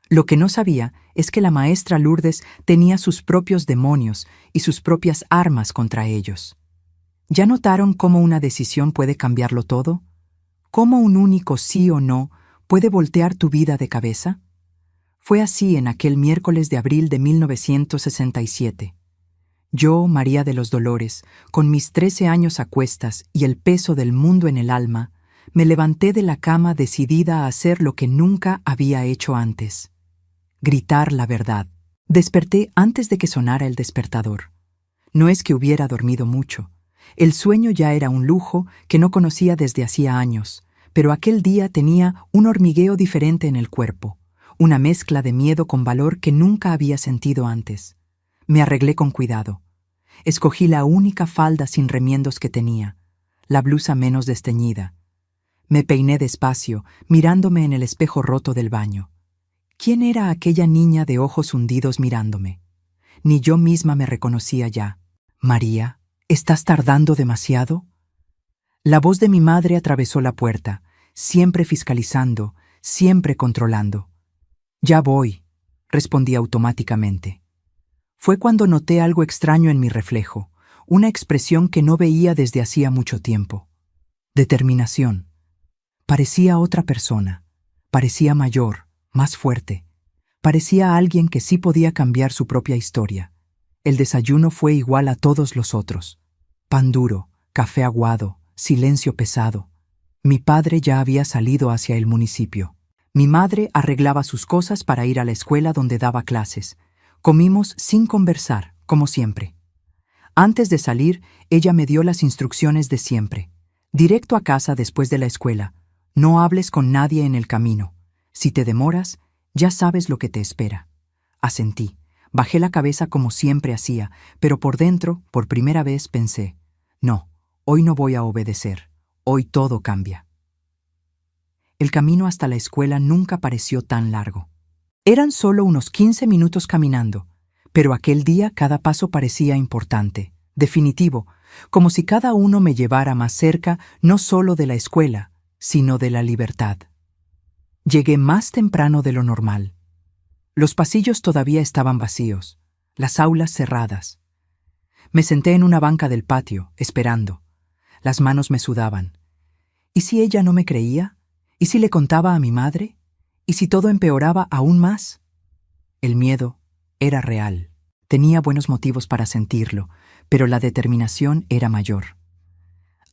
Lo que no sabía es que la maestra Lourdes tenía sus propios demonios y sus propias armas contra ellos. ¿Ya notaron cómo una decisión puede cambiarlo todo? ¿Cómo un único sí o no puede voltear tu vida de cabeza? Fue así en aquel miércoles de abril de 1967. Yo, María de los Dolores, con mis 13 años a cuestas y el peso del mundo en el alma, me levanté de la cama decidida a hacer lo que nunca había hecho antes: gritar la verdad. Desperté antes de que sonara el despertador. No es que hubiera dormido mucho. El sueño ya era un lujo que no conocía desde hacía años, pero aquel día tenía un hormigueo diferente en el cuerpo, una mezcla de miedo con valor que nunca había sentido antes. Me arreglé con cuidado. Escogí la única falda sin remiendos que tenía, la blusa menos desteñida. Me peiné despacio, mirándome en el espejo roto del baño. ¿Quién era aquella niña de ojos hundidos mirándome? Ni yo misma me reconocía ya. «María, ¿estás tardando demasiado?» La voz de mi madre atravesó la puerta, siempre fiscalizando, siempre controlando. «Ya voy», respondí automáticamente. Fue cuando noté algo extraño en mi reflejo, una expresión que no veía desde hacía mucho tiempo. Determinación. Parecía otra persona, parecía mayor, más fuerte. Parecía alguien que sí podía cambiar su propia historia. El desayuno fue igual a todos los otros. Pan duro, café aguado, silencio pesado. Mi padre ya había salido hacia el municipio. Mi madre arreglaba sus cosas para ir a la escuela donde daba clases. Comimos sin conversar, como siempre. Antes de salir, ella me dio las instrucciones de siempre. Directo a casa después de la escuela. No hables con nadie en el camino. Si te demoras, ya sabes lo que te espera. Asentí. Bajé la cabeza como siempre hacía, pero por dentro, por primera vez, pensé: no, hoy no voy a obedecer. Hoy todo cambia. El camino hasta la escuela nunca pareció tan largo. Eran solo unos 15 minutos caminando, pero aquel día cada paso parecía importante, definitivo, como si cada uno me llevara más cerca no solo de la escuela, sino de la libertad. Llegué más temprano de lo normal. Los pasillos todavía estaban vacíos, las aulas cerradas. Me senté en una banca del patio, esperando. Las manos me sudaban. ¿Y si ella no me creía? ¿Y si le contaba a mi madre? ¿Y si todo empeoraba aún más? El miedo era real. Tenía buenos motivos para sentirlo, pero la determinación era mayor.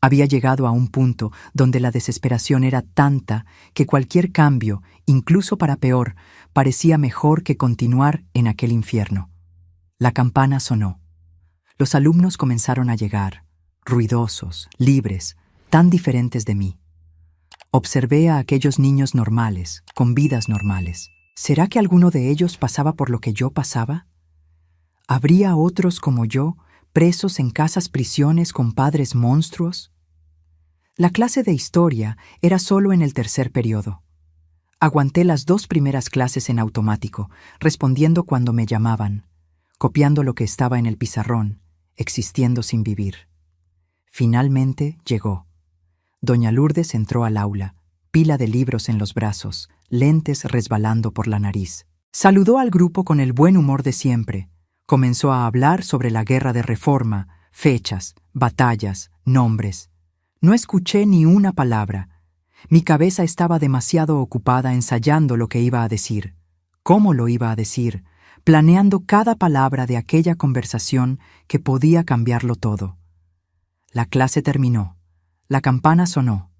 Había llegado a un punto donde la desesperación era tanta que cualquier cambio, incluso para peor, parecía mejor que continuar en aquel infierno. La campana sonó. Los alumnos comenzaron a llegar, ruidosos, libres, tan diferentes de mí. Observé a aquellos niños normales, con vidas normales. ¿Será que alguno de ellos pasaba por lo que yo pasaba? ¿Habría otros como yo, presos en casas prisiones con padres monstruos? La clase de historia era solo en el tercer periodo. Aguanté las 2 primeras clases en automático, respondiendo cuando me llamaban, copiando lo que estaba en el pizarrón, existiendo sin vivir. Finalmente llegó. Doña Lourdes entró al aula, pila de libros en los brazos, lentes resbalando por la nariz. Saludó al grupo con el buen humor de siempre. Comenzó a hablar sobre la guerra de Reforma, fechas, batallas, nombres. No escuché ni una palabra. Mi cabeza estaba demasiado ocupada ensayando lo que iba a decir, cómo lo iba a decir, planeando cada palabra de aquella conversación que podía cambiarlo todo. La clase terminó. La campana sonó.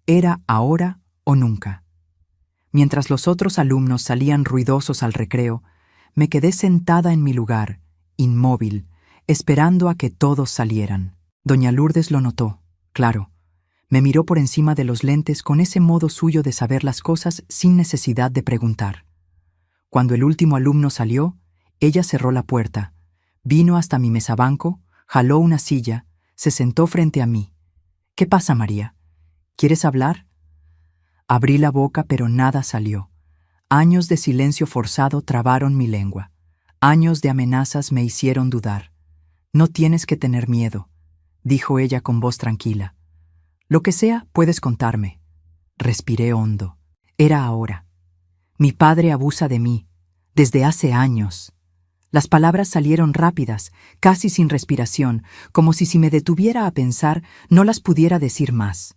Era ahora o nunca. Mientras los otros alumnos salían ruidosos al recreo, me quedé sentada en mi lugar, inmóvil, esperando a que todos salieran. Doña Lourdes lo notó, claro. Me miró por encima de los lentes con ese modo suyo de saber las cosas sin necesidad de preguntar. Cuando el último alumno salió, ella cerró la puerta, vino hasta mi mesabanco, jaló una silla, se sentó frente a mí. «¿Qué pasa, María? ¿Quieres hablar?» Abrí la boca, pero nada salió. Años de silencio forzado trabaron mi lengua. Años de amenazas me hicieron dudar. «No tienes que tener miedo», dijo ella con voz tranquila. «Lo que sea, puedes contarme». Respiré hondo. Era ahora. Mi padre abusa de mí, desde hace años. Las palabras salieron rápidas, casi sin respiración, como si me detuviera a pensar no las pudiera decir más.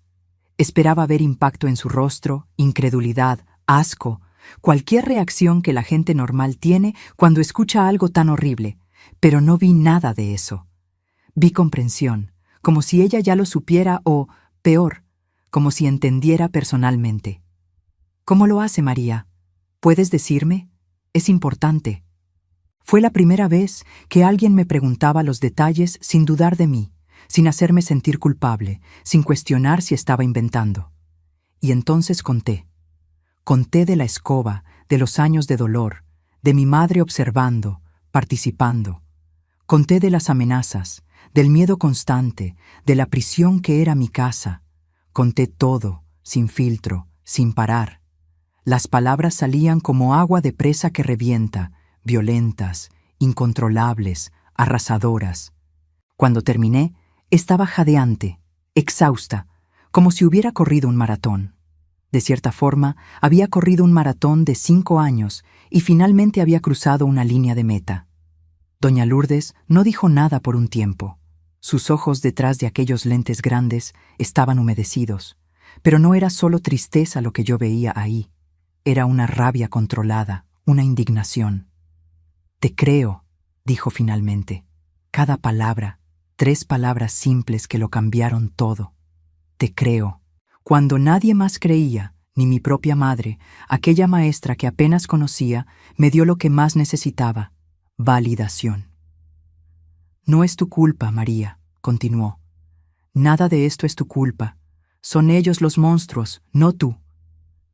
Esperaba ver impacto en su rostro, incredulidad, asco, cualquier reacción que la gente normal tiene cuando escucha algo tan horrible, pero no vi nada de eso. Vi comprensión, como si ella ya lo supiera o, peor, como si entendiera personalmente. «¿Cómo lo hace, María? ¿Puedes decirme? Es importante». Fue la primera vez que alguien me preguntaba los detalles sin dudar de mí, sin hacerme sentir culpable, sin cuestionar si estaba inventando. Y entonces conté. Conté de la escoba, de los años de dolor, de mi madre observando, participando. Conté de las amenazas, del miedo constante, de la prisión que era mi casa. Conté todo, sin filtro, sin parar. Las palabras salían como agua de presa que revienta, violentas, incontrolables, arrasadoras. Cuando terminé, estaba jadeante, exhausta, como si hubiera corrido un maratón. De cierta forma, había corrido un maratón de 5 años y finalmente había cruzado una línea de meta. Doña Lourdes no dijo nada por un tiempo. Sus ojos detrás de aquellos lentes grandes estaban humedecidos, pero no era solo tristeza lo que yo veía ahí. Era una rabia controlada, una indignación. «Te creo», dijo finalmente. Cada palabra, 3 palabras simples que lo cambiaron todo. «Te creo». Cuando nadie más creía, ni mi propia madre, aquella maestra que apenas conocía, me dio lo que más necesitaba: validación. «No es tu culpa, María», continuó. «Nada de esto es tu culpa. Son ellos los monstruos, no tú».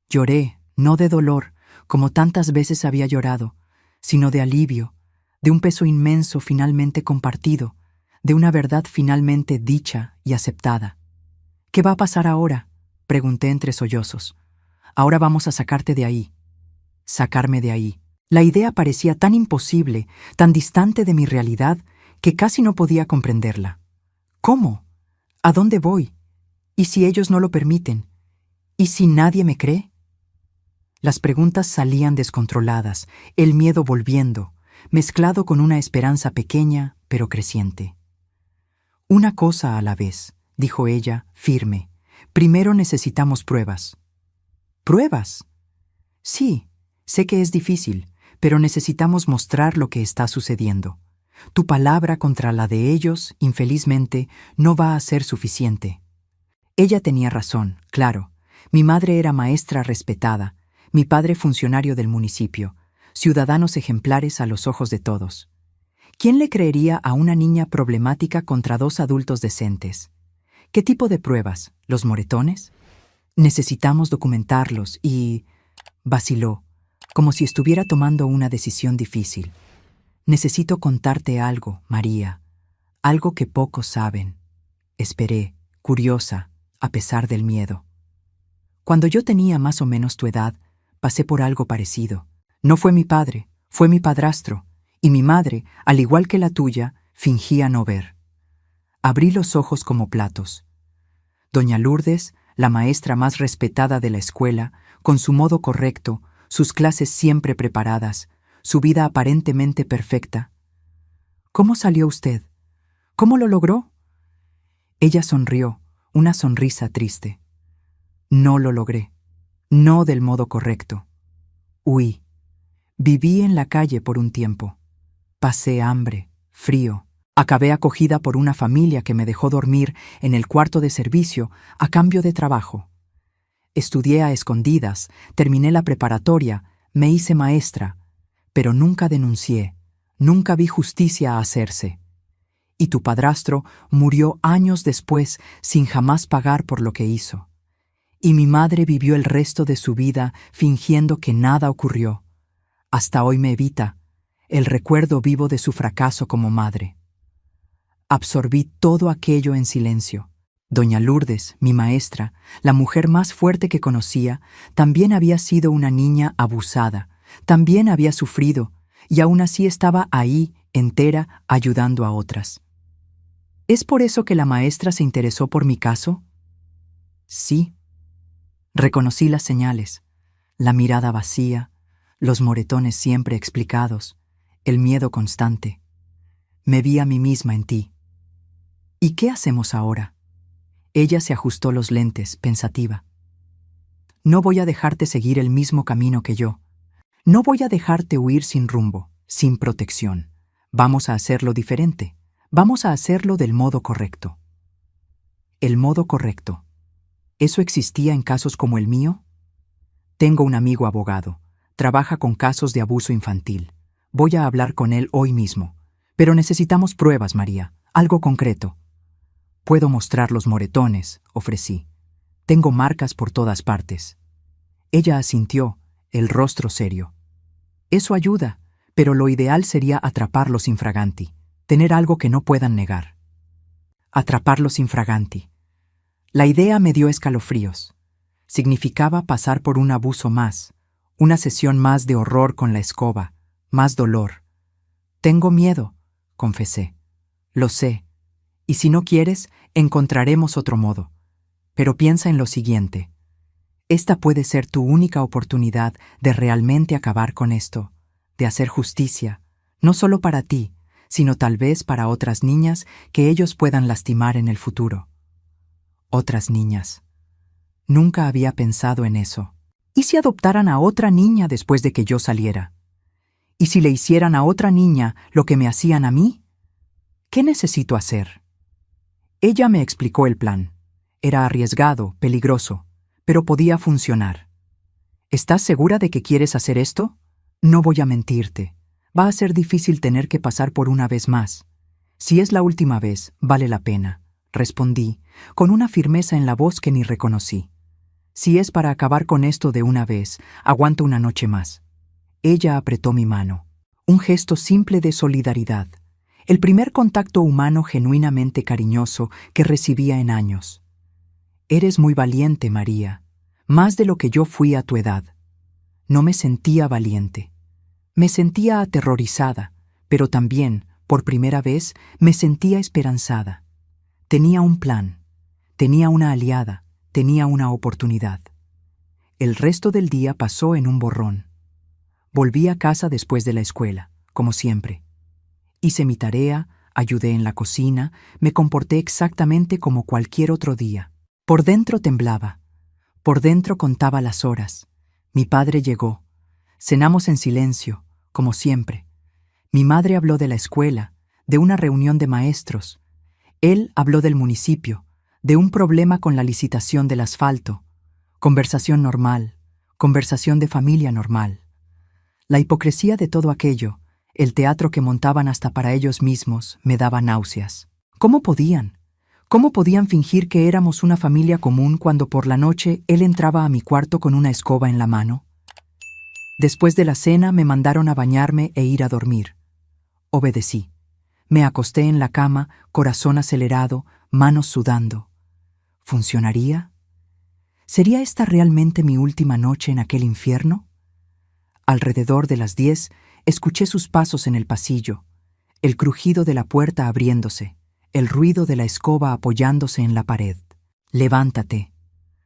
Lloré, no de dolor, como tantas veces había llorado, sino de alivio, de un peso inmenso finalmente compartido, de una verdad finalmente dicha y aceptada. «¿Qué va a pasar ahora?», pregunté entre sollozos. «Ahora vamos a sacarte de ahí». Sacarme de ahí. La idea parecía tan imposible, tan distante de mi realidad, que casi no podía comprenderla. ¿Cómo? ¿A dónde voy? ¿Y si ellos no lo permiten? ¿Y si nadie me cree? Las preguntas salían descontroladas, el miedo volviendo, mezclado con una esperanza pequeña pero creciente. «Una cosa a la vez», dijo ella, firme. «Primero necesitamos pruebas». «¿Pruebas?» «Sí, sé que es difícil, pero necesitamos mostrar lo que está sucediendo. Tu palabra contra la de ellos, infelizmente, no va a ser suficiente». Ella tenía razón, claro. Mi madre era maestra respetada, mi padre funcionario del municipio, ciudadanos ejemplares a los ojos de todos. ¿Quién le creería a una niña problemática contra dos adultos decentes? ¿Qué tipo de pruebas? ¿Los moretones? Necesitamos documentarlos y... vaciló, como si estuviera tomando una decisión difícil. Necesito contarte algo, María, algo que pocos saben. Esperé, curiosa, a pesar del miedo. Cuando yo tenía más o menos tu edad, pasé por algo parecido. No fue mi padre, fue mi padrastro, y mi madre, al igual que la tuya, fingía no ver. Abrí los ojos como platos. Doña Lourdes, la maestra más respetada de la escuela, con su modo correcto, sus clases siempre preparadas, su vida aparentemente perfecta. ¿Cómo salió usted? ¿Cómo lo logró? Ella sonrió, una sonrisa triste. No lo logré. No del modo correcto. Huí. Viví en la calle por un tiempo. Pasé hambre, frío. Acabé acogida por una familia que me dejó dormir en el cuarto de servicio a cambio de trabajo. Estudié a escondidas, terminé la preparatoria, me hice maestra, pero nunca denuncié, nunca vi justicia hacerse. Y tu padrastro murió años después sin jamás pagar por lo que hizo. Y mi madre vivió el resto de su vida fingiendo que nada ocurrió. Hasta hoy me evita el recuerdo vivo de su fracaso como madre. Absorbí todo aquello en silencio. Doña Lourdes, mi maestra, la mujer más fuerte que conocía, también había sido una niña abusada, también había sufrido, y aún así estaba ahí, entera, ayudando a otras. ¿Es por eso que la maestra se interesó por mi caso? Sí. Reconocí las señales, la mirada vacía, los moretones siempre explicados, el miedo constante. Me vi a mí misma en ti. ¿Y qué hacemos ahora? Ella se ajustó los lentes, pensativa. No voy a dejarte seguir el mismo camino que yo. No voy a dejarte huir sin rumbo, sin protección. Vamos a hacerlo diferente. Vamos a hacerlo del modo correcto. El modo correcto. ¿Eso existía en casos como el mío? Tengo un amigo abogado. Trabaja con casos de abuso infantil. Voy a hablar con él hoy mismo. Pero necesitamos pruebas, María. Algo concreto. Puedo mostrar los moretones, ofrecí. Tengo marcas por todas partes. Ella asintió, el rostro serio. Eso ayuda, pero lo ideal sería atraparlos infraganti, tener algo que no puedan negar. Atraparlos infraganti. La idea me dio escalofríos. Significaba pasar por un abuso más, una sesión más de horror con la escoba, más dolor. Tengo miedo, confesé. Lo sé. Y si no quieres, encontraremos otro modo. Pero piensa en lo siguiente. Esta puede ser tu única oportunidad de realmente acabar con esto, de hacer justicia, no solo para ti, sino tal vez para otras niñas que ellos puedan lastimar en el futuro. Otras niñas. Nunca había pensado en eso. ¿Y si adoptaran a otra niña después de que yo saliera? ¿Y si le hicieran a otra niña lo que me hacían a mí? ¿Qué necesito hacer? Ella me explicó el plan. Era arriesgado, peligroso, pero podía funcionar. ¿Estás segura de que quieres hacer esto? No voy a mentirte. Va a ser difícil tener que pasar por una vez más. Si es la última vez, vale la pena, respondí, con una firmeza en la voz que ni reconocí. Si es para acabar con esto de una vez, aguanto una noche más. Ella apretó mi mano. Un gesto simple de solidaridad. El primer contacto humano genuinamente cariñoso que recibía en años. Eres muy valiente, María, más de lo que yo fui a tu edad. No me sentía valiente. Me sentía aterrorizada, pero también, por primera vez, me sentía esperanzada. Tenía un plan, tenía una aliada, tenía una oportunidad. El resto del día pasó en un borrón. Volví a casa después de la escuela, como siempre. Hice mi tarea, ayudé en la cocina, me comporté exactamente como cualquier otro día. Por dentro temblaba. Por dentro contaba las horas. Mi padre llegó. Cenamos en silencio, como siempre. Mi madre habló de la escuela, de una reunión de maestros. Él habló del municipio, de un problema con la licitación del asfalto. Conversación normal, conversación de familia normal. La hipocresía de todo aquello El teatro que montaban hasta para ellos mismos me daba náuseas. ¿Cómo podían? ¿Cómo podían fingir que éramos una familia común cuando por la noche él entraba a mi cuarto con una escoba en la mano? Después de la cena me mandaron a bañarme e ir a dormir. Obedecí. Me acosté en la cama, corazón acelerado, manos sudando. ¿Funcionaría? ¿Sería esta realmente mi última noche en aquel infierno? Alrededor de las 10, escuché sus pasos en el pasillo, el crujido de la puerta abriéndose, el ruido de la escoba apoyándose en la pared. «Levántate».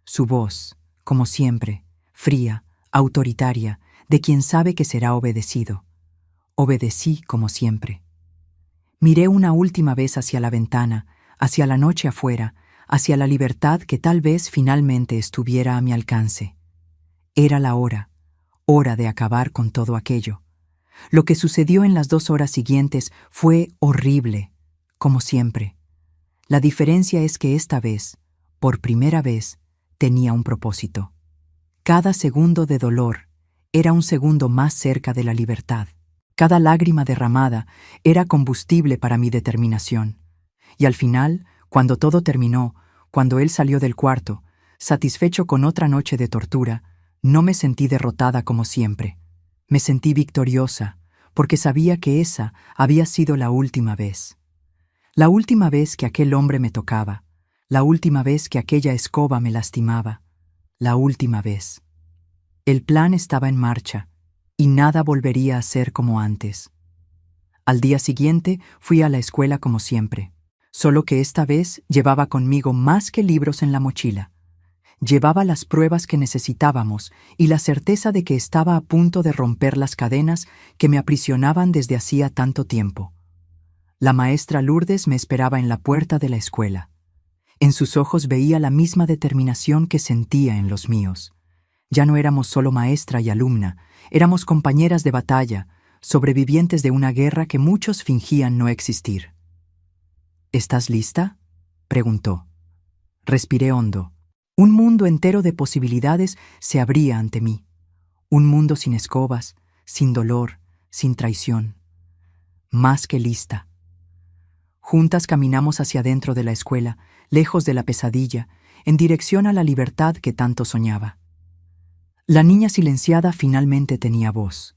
Su voz, como siempre, fría, autoritaria, de quien sabe que será obedecido. Obedecí como siempre. Miré una última vez hacia la ventana, hacia la noche afuera, hacia la libertad que tal vez finalmente estuviera a mi alcance. Era la hora de acabar con todo aquello. Lo que sucedió en las 2 horas siguientes fue horrible, como siempre. La diferencia es que esta vez, por primera vez, tenía un propósito. Cada segundo de dolor era un segundo más cerca de la libertad. Cada lágrima derramada era combustible para mi determinación. Y al final, cuando todo terminó, cuando él salió del cuarto, satisfecho con otra noche de tortura, no me sentí derrotada como siempre. Me sentí victoriosa, porque sabía que esa había sido la última vez. La última vez que aquel hombre me tocaba, la última vez que aquella escoba me lastimaba, la última vez. El plan estaba en marcha, y nada volvería a ser como antes. Al día siguiente fui a la escuela como siempre, solo que esta vez llevaba conmigo más que libros en la mochila. Llevaba las pruebas que necesitábamos y la certeza de que estaba a punto de romper las cadenas que me aprisionaban desde hacía tanto tiempo. La maestra Lourdes me esperaba en la puerta de la escuela. En sus ojos veía la misma determinación que sentía en los míos. Ya no éramos solo maestra y alumna, éramos compañeras de batalla, sobrevivientes de una guerra que muchos fingían no existir. ¿Estás lista?, preguntó. Respiré hondo. Un mundo entero de posibilidades se abría ante mí. Un mundo sin escobas, sin dolor, sin traición. Más que lista. Juntas caminamos hacia dentro de la escuela, lejos de la pesadilla, en dirección a la libertad que tanto soñaba. La niña silenciada finalmente tenía voz.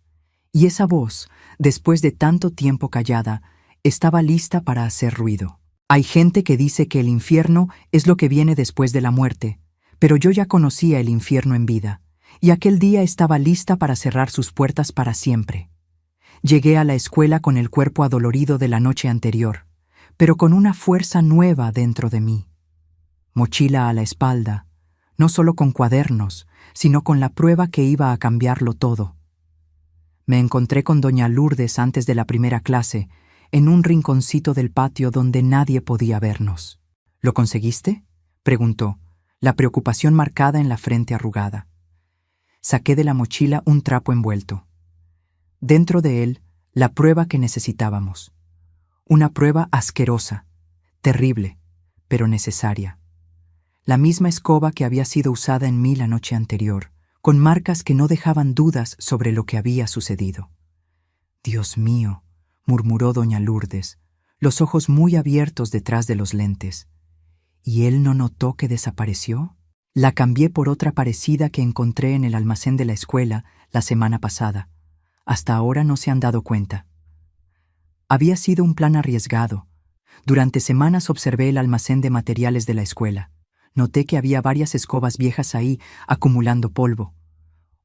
Y esa voz, después de tanto tiempo callada, estaba lista para hacer ruido. Hay gente que dice que el infierno es lo que viene después de la muerte, pero yo ya conocía el infierno en vida, y aquel día estaba lista para cerrar sus puertas para siempre. Llegué a la escuela con el cuerpo adolorido de la noche anterior, pero con una fuerza nueva dentro de mí. Mochila a la espalda, no solo con cuadernos, sino con la prueba que iba a cambiarlo todo. Me encontré con doña Lourdes antes de la primera clase, en un rinconcito del patio donde nadie podía vernos. ¿Lo conseguiste?, preguntó, la preocupación marcada en la frente arrugada. Saqué de la mochila un trapo envuelto. Dentro de él, la prueba que necesitábamos. Una prueba asquerosa, terrible, pero necesaria. La misma escoba que había sido usada en mí la noche anterior, con marcas que no dejaban dudas sobre lo que había sucedido. «Dios mío», murmuró doña Lourdes, los ojos muy abiertos detrás de los lentes. ¿Y él no notó que desapareció? La cambié por otra parecida que encontré en el almacén de la escuela la semana pasada. Hasta ahora no se han dado cuenta. Había sido un plan arriesgado. Durante semanas observé el almacén de materiales de la escuela. Noté que había varias escobas viejas ahí, acumulando polvo.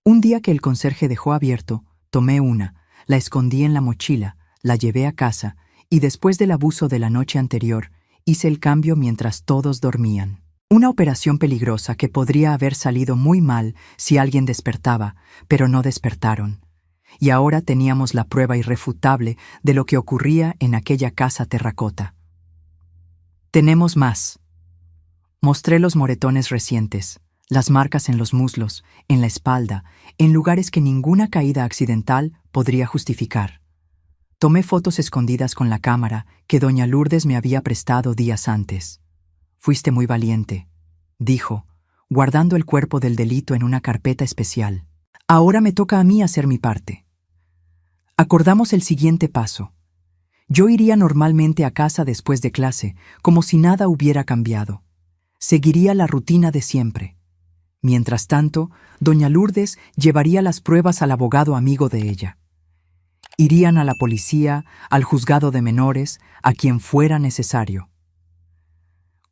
Un día que el conserje dejó abierto, tomé una, la escondí en la mochila, la llevé a casa y después del abuso de la noche anterior, hice el cambio mientras todos dormían. Una operación peligrosa que podría haber salido muy mal si alguien despertaba, pero no despertaron. Y ahora teníamos la prueba irrefutable de lo que ocurría en aquella casa terracota. «Tenemos más». Mostré los moretones recientes, las marcas en los muslos, en la espalda, en lugares que ninguna caída accidental podría justificar. Tomé fotos escondidas con la cámara que doña Lourdes me había prestado días antes. «Fuiste muy valiente», dijo, guardando el cuerpo del delito en una carpeta especial. «Ahora me toca a mí hacer mi parte». Acordamos el siguiente paso. Yo iría normalmente a casa después de clase, como si nada hubiera cambiado. Seguiría la rutina de siempre. Mientras tanto, doña Lourdes llevaría las pruebas al abogado amigo de ella. Irían a la policía, al juzgado de menores, a quien fuera necesario.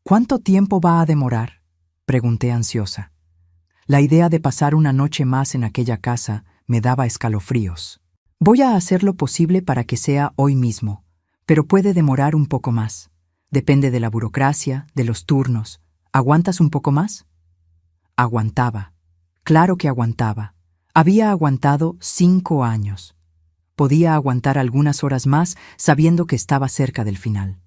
¿Cuánto tiempo va a demorar?, pregunté ansiosa. La idea de pasar una noche más en aquella casa me daba escalofríos. Voy a hacer lo posible para que sea hoy mismo, pero puede demorar un poco más. Depende de la burocracia, de los turnos. ¿Aguantas un poco más? Aguantaba. Claro que aguantaba. Había aguantado 5 años. Podía aguantar algunas horas más sabiendo que estaba cerca del final.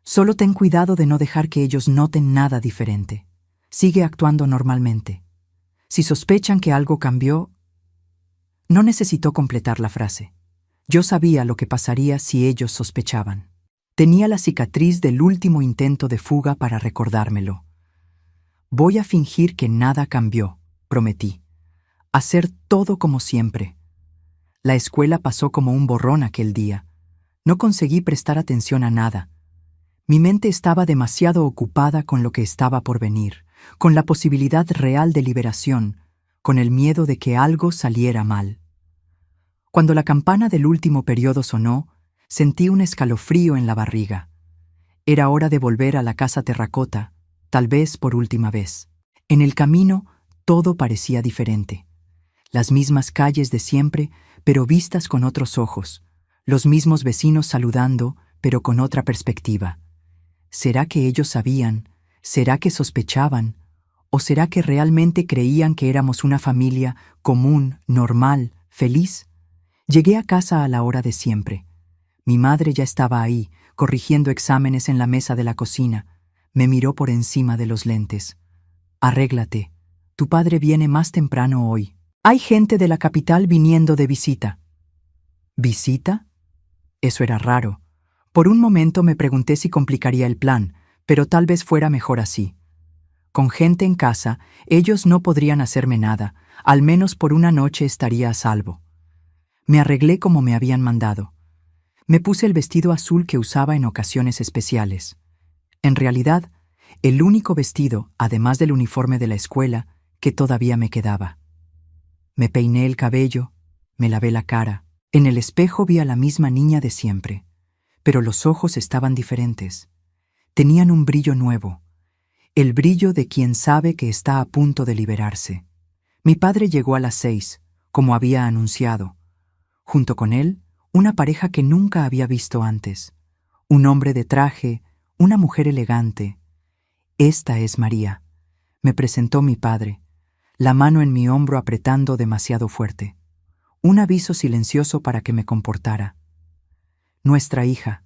Solo ten cuidado de no dejar que ellos noten nada diferente. Sigue actuando normalmente. Si sospechan que algo cambió... No necesitó completar la frase. Yo sabía lo que pasaría si ellos sospechaban. Tenía la cicatriz del último intento de fuga para recordármelo. Voy a fingir que nada cambió, prometí. Hacer todo como siempre. La escuela pasó como un borrón aquel día. No conseguí prestar atención a nada. Mi mente estaba demasiado ocupada con lo que estaba por venir, con la posibilidad real de liberación, con el miedo de que algo saliera mal. Cuando la campana del último periodo sonó, sentí un escalofrío en la barriga. Era hora de volver a la casa terracota, tal vez por última vez. En el camino, todo parecía diferente. Las mismas calles de siempre, pero vistas con otros ojos. Los mismos vecinos saludando, pero con otra perspectiva. ¿Será que ellos sabían? ¿Será que sospechaban? ¿O será que realmente creían que éramos una familia común, normal, feliz? Llegué a casa a la hora de siempre. Mi madre ya estaba ahí, corrigiendo exámenes en la mesa de la cocina. Me miró por encima de los lentes. Arréglate. Tu padre viene más temprano hoy. Hay gente de la capital viniendo de visita. ¿Visita? Eso era raro. Por un momento me pregunté si complicaría el plan, pero tal vez fuera mejor así. Con gente en casa, ellos no podrían hacerme nada. Al menos por una noche estaría a salvo. Me arreglé como me habían mandado. Me puse el vestido azul que usaba en ocasiones especiales. En realidad, el único vestido, además del uniforme de la escuela, que todavía me quedaba. Me peiné el cabello, me lavé la cara. En el espejo vi a la misma niña de siempre, pero los ojos estaban diferentes. Tenían un brillo nuevo, el brillo de quien sabe que está a punto de liberarse. Mi padre llegó a las 6, como había anunciado. Junto con él, una pareja que nunca había visto antes. Un hombre de traje, una mujer elegante. Esta es María, me presentó mi padre, la mano en mi hombro apretando demasiado fuerte. Un aviso silencioso para que me comportara. Nuestra hija,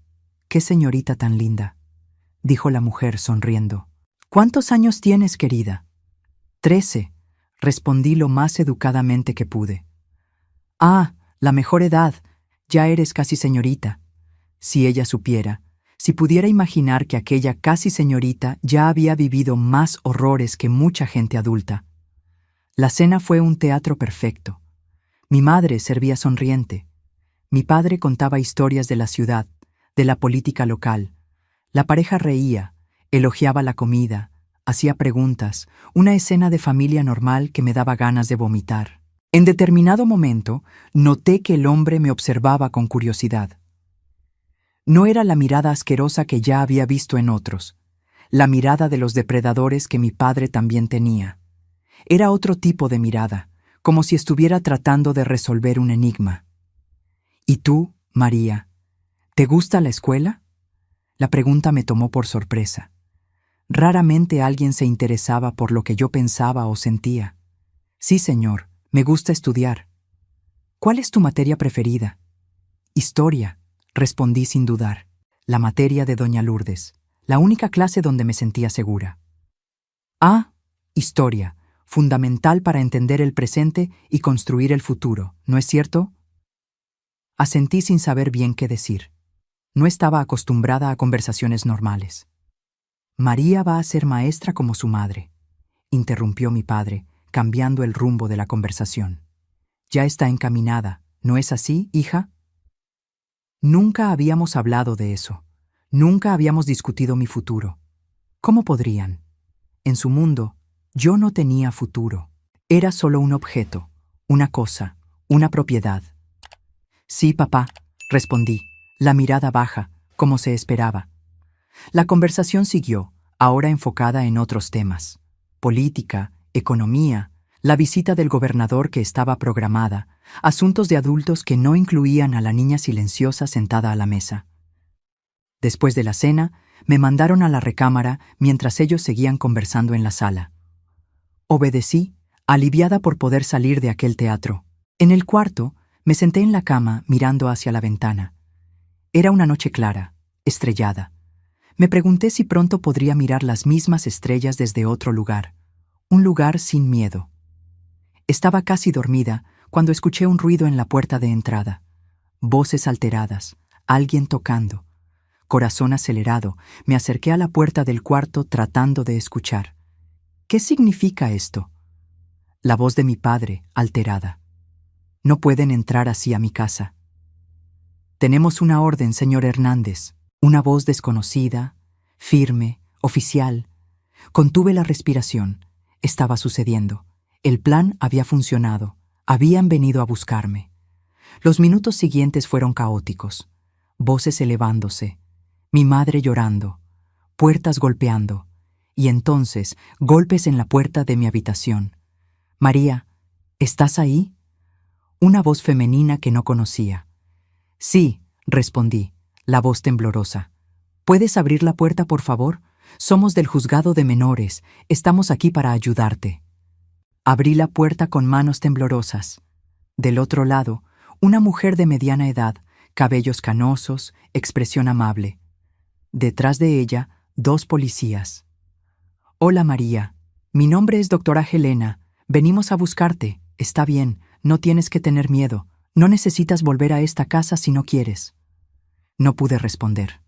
qué señorita tan linda, dijo la mujer sonriendo. ¿Cuántos años tienes, querida? 13, respondí lo más educadamente que pude. Ah, la mejor edad, ya eres casi señorita. Si ella supiera, si pudiera imaginar que aquella casi señorita ya había vivido más horrores que mucha gente adulta. La cena fue un teatro perfecto. Mi madre servía sonriente. Mi padre contaba historias de la ciudad, de la política local. La pareja reía, elogiaba la comida, hacía preguntas, una escena de familia normal que me daba ganas de vomitar. En determinado momento, noté que el hombre me observaba con curiosidad. No era la mirada asquerosa que ya había visto en otros, la mirada de los depredadores que mi padre también tenía. Era otro tipo de mirada, como si estuviera tratando de resolver un enigma. ¿Y tú, María, te gusta la escuela? La pregunta me tomó por sorpresa. Raramente alguien se interesaba por lo que yo pensaba o sentía. Sí, señor, me gusta estudiar. ¿Cuál es tu materia preferida? Historia, respondí sin dudar. La materia de doña Lourdes, la única clase donde me sentía segura. Ah, historia, fundamental para entender el presente y construir el futuro, ¿no es cierto? Asentí sin saber bien qué decir. No estaba acostumbrada a conversaciones normales. María va a ser maestra como su madre, interrumpió mi padre, cambiando el rumbo de la conversación. Ya está encaminada, ¿no es así, hija? Nunca habíamos hablado de eso. Nunca habíamos discutido mi futuro. ¿Cómo podrían? En su mundo, yo no tenía futuro. Era solo un objeto, una cosa, una propiedad. Sí, papá, respondí, la mirada baja, como se esperaba. La conversación siguió, ahora enfocada en otros temas. Política, economía, la visita del gobernador que estaba programada, asuntos de adultos que no incluían a la niña silenciosa sentada a la mesa. Después de la cena, me mandaron a la recámara mientras ellos seguían conversando en la sala. Obedecí, aliviada por poder salir de aquel teatro. En el cuarto, me senté en la cama mirando hacia la ventana. Era una noche clara, estrellada. Me pregunté si pronto podría mirar las mismas estrellas desde otro lugar, un lugar sin miedo. Estaba casi dormida cuando escuché un ruido en la puerta de entrada. Voces alteradas, alguien tocando. Corazón acelerado, me acerqué a la puerta del cuarto tratando de escuchar. ¿Qué significa esto? La voz de mi padre, alterada. No pueden entrar así a mi casa. Tenemos una orden, señor Hernández. Una voz desconocida, firme, oficial. Contuve la respiración. Estaba sucediendo. El plan había funcionado. Habían venido a buscarme. Los minutos siguientes fueron caóticos. Voces elevándose. Mi madre llorando. Puertas golpeando. Y entonces, golpes en la puerta de mi habitación. María, ¿estás ahí? Una voz femenina que no conocía. Sí, respondí, la voz temblorosa. ¿Puedes abrir la puerta, por favor? Somos del juzgado de menores. Estamos aquí para ayudarte. Abrí la puerta con manos temblorosas. Del otro lado, una mujer de mediana edad, cabellos canosos, expresión amable. Detrás de ella, 2 policías. Hola, María. Mi nombre es doctora Helena. Venimos a buscarte. Está bien, no tienes que tener miedo. No necesitas volver a esta casa si no quieres. No pude responder.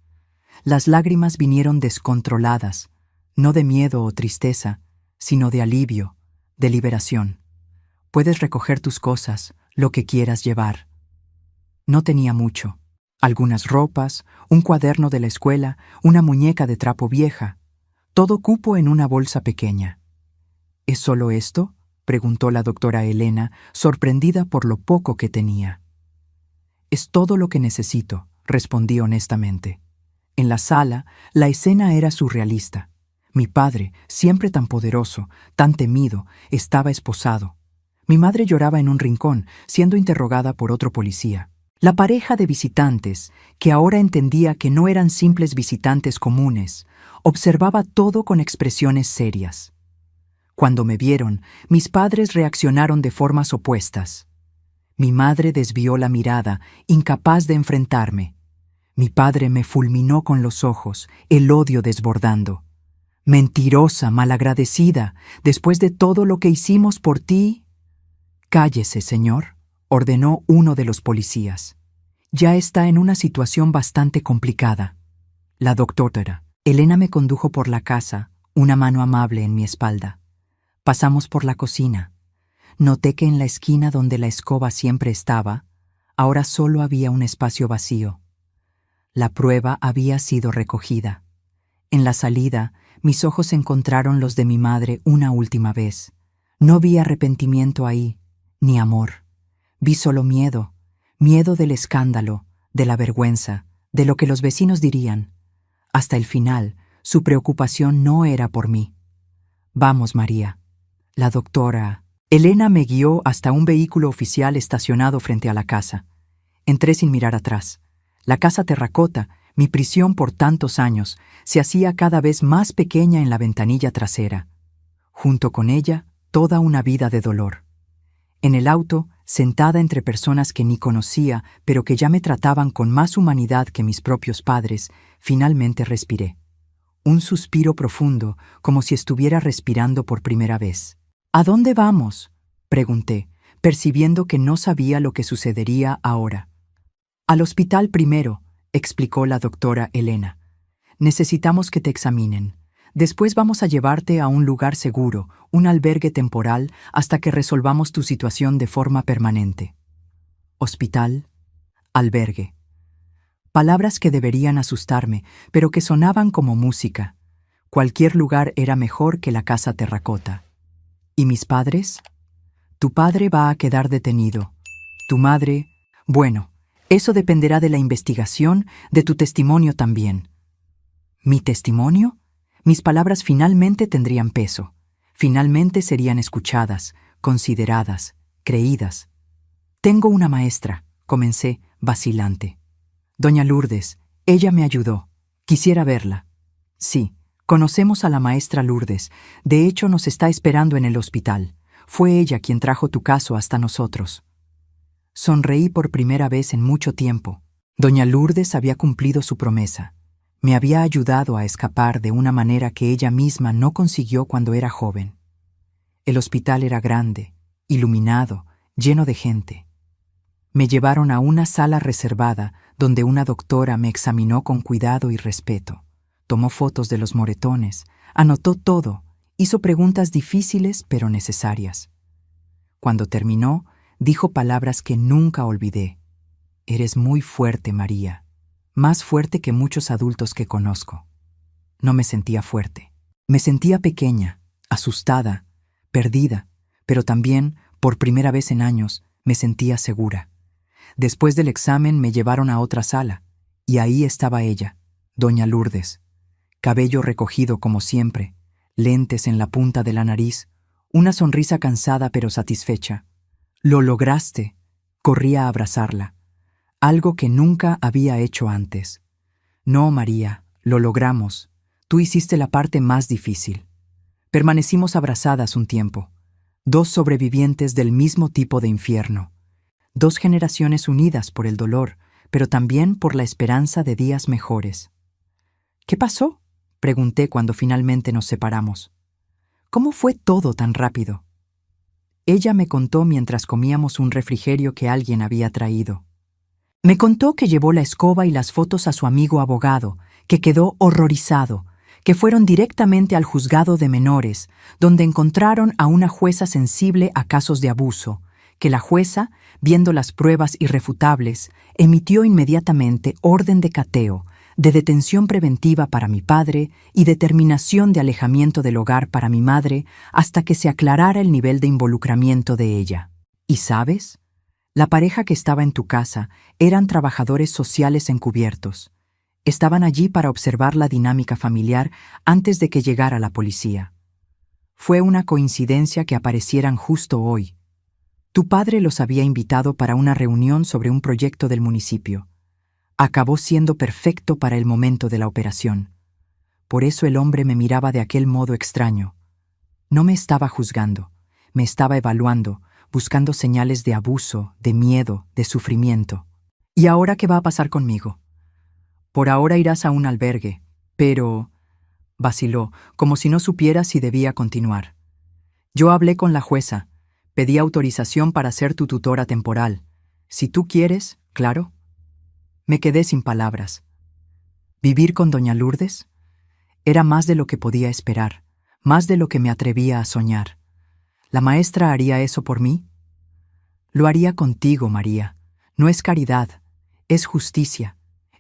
Las lágrimas vinieron descontroladas, no de miedo o tristeza, sino de alivio, de liberación. Puedes recoger tus cosas, lo que quieras llevar. No tenía mucho. Algunas ropas, un cuaderno de la escuela, una muñeca de trapo vieja. Todo cupo en una bolsa pequeña. ¿Es solo esto?, preguntó la doctora Helena, sorprendida por lo poco que tenía. Es todo lo que necesito, respondí honestamente. En la sala, la escena era surrealista. Mi padre, siempre tan poderoso, tan temido, estaba esposado. Mi madre lloraba en un rincón, siendo interrogada por otro policía. La pareja de visitantes, que ahora entendía que no eran simples visitantes comunes, observaba todo con expresiones serias. Cuando me vieron, mis padres reaccionaron de formas opuestas. Mi madre desvió la mirada, incapaz de enfrentarme. Mi padre me fulminó con los ojos, el odio desbordando. Mentirosa, malagradecida, después de todo lo que hicimos por ti. Cállese, señor, ordenó uno de los policías. Ya está en una situación bastante complicada. La doctora Helena me condujo por la casa, una mano amable en mi espalda. Pasamos por la cocina. Noté que en la esquina donde la escoba siempre estaba, ahora solo había un espacio vacío. La prueba había sido recogida. En la salida, mis ojos encontraron los de mi madre una última vez. No vi arrepentimiento ahí, ni amor. Vi solo miedo, miedo del escándalo, de la vergüenza, de lo que los vecinos dirían. Hasta el final, su preocupación no era por mí. Vamos, María. La doctora Helena me guió hasta un vehículo oficial estacionado frente a la casa. Entré sin mirar atrás. La casa terracota, mi prisión por tantos años, se hacía cada vez más pequeña en la ventanilla trasera. Junto con ella, toda una vida de dolor. En el auto, sentada entre personas que ni conocía, pero que ya me trataban con más humanidad que mis propios padres, finalmente respiré. Un suspiro profundo, como si estuviera respirando por primera vez. ¿A dónde vamos?, pregunté, percibiendo que no sabía lo que sucedería ahora. Al hospital primero, explicó la doctora Helena. Necesitamos que te examinen. Después vamos a llevarte a un lugar seguro, un albergue temporal, hasta que resolvamos tu situación de forma permanente. hospital, albergue. Palabras que deberían asustarme, pero que sonaban como música. Cualquier lugar era mejor que la casa terracota. ¿Y mis padres? Tu padre va a quedar detenido. Tu madre, bueno, eso dependerá de la investigación, de tu testimonio también. ¿Mi testimonio? Mis palabras finalmente tendrían peso. Finalmente serían escuchadas, consideradas, creídas. Tengo una maestra, comencé, vacilante. Doña Lourdes, ella me ayudó. Quisiera verla. Sí, conocemos a la maestra Lourdes. De hecho, nos está esperando en el hospital. Fue ella quien trajo tu caso hasta nosotros. Sonreí por primera vez en mucho tiempo. Doña Lourdes había cumplido su promesa. Me había ayudado a escapar de una manera que ella misma no consiguió cuando era joven. El hospital era grande, iluminado, lleno de gente. Me llevaron a una sala reservada donde una doctora me examinó con cuidado y respeto. Tomó fotos de los moretones, anotó todo, hizo preguntas difíciles pero necesarias. Cuando terminó, dijo palabras que nunca olvidé. Eres muy fuerte, María. Más fuerte que muchos adultos que conozco. No me sentía fuerte. Me sentía pequeña, asustada, perdida, pero también, por primera vez en años, me sentía segura. Después del examen me llevaron a otra sala, y ahí estaba ella, doña Lourdes. Cabello recogido como siempre, lentes en la punta de la nariz, una sonrisa cansada pero satisfecha. «Lo lograste», corrí a abrazarla. Algo que nunca había hecho antes. «No, María, lo logramos. Tú hiciste la parte más difícil». Permanecimos abrazadas un tiempo. Dos sobrevivientes del mismo tipo de infierno. Dos generaciones unidas por el dolor, pero también por la esperanza de días mejores. «¿Qué pasó?», pregunté cuando finalmente nos separamos. «¿Cómo fue todo tan rápido?». Ella me contó mientras comíamos un refrigerio que alguien había traído. Me contó que llevó la escoba y las fotos a su amigo abogado, que quedó horrorizado, que fueron directamente al juzgado de menores, donde encontraron a una jueza sensible a casos de abuso, que la jueza, viendo las pruebas irrefutables, emitió inmediatamente orden de cateo, de detención preventiva para mi padre y determinación de alejamiento del hogar para mi madre hasta que se aclarara el nivel de involucramiento de ella. ¿Y sabes? La pareja que estaba en tu casa eran trabajadores sociales encubiertos. Estaban allí para observar la dinámica familiar antes de que llegara la policía. Fue una coincidencia que aparecieran justo hoy. Tu padre los había invitado para una reunión sobre un proyecto del municipio. Acabó siendo perfecto para el momento de la operación. Por eso el hombre me miraba de aquel modo extraño. No me estaba juzgando, me estaba evaluando, buscando señales de abuso, de miedo, de sufrimiento. ¿Y ahora qué va a pasar conmigo? Por ahora irás a un albergue, pero... vaciló, como si no supiera si debía continuar. Yo hablé con la jueza, pedí autorización para ser tu tutora temporal. Si tú quieres, claro. Me quedé sin palabras. ¿Vivir con doña Lourdes? Era más de lo que podía esperar, más de lo que me atrevía a soñar. ¿La maestra haría eso por mí? Lo haría contigo, María. No es caridad, es justicia.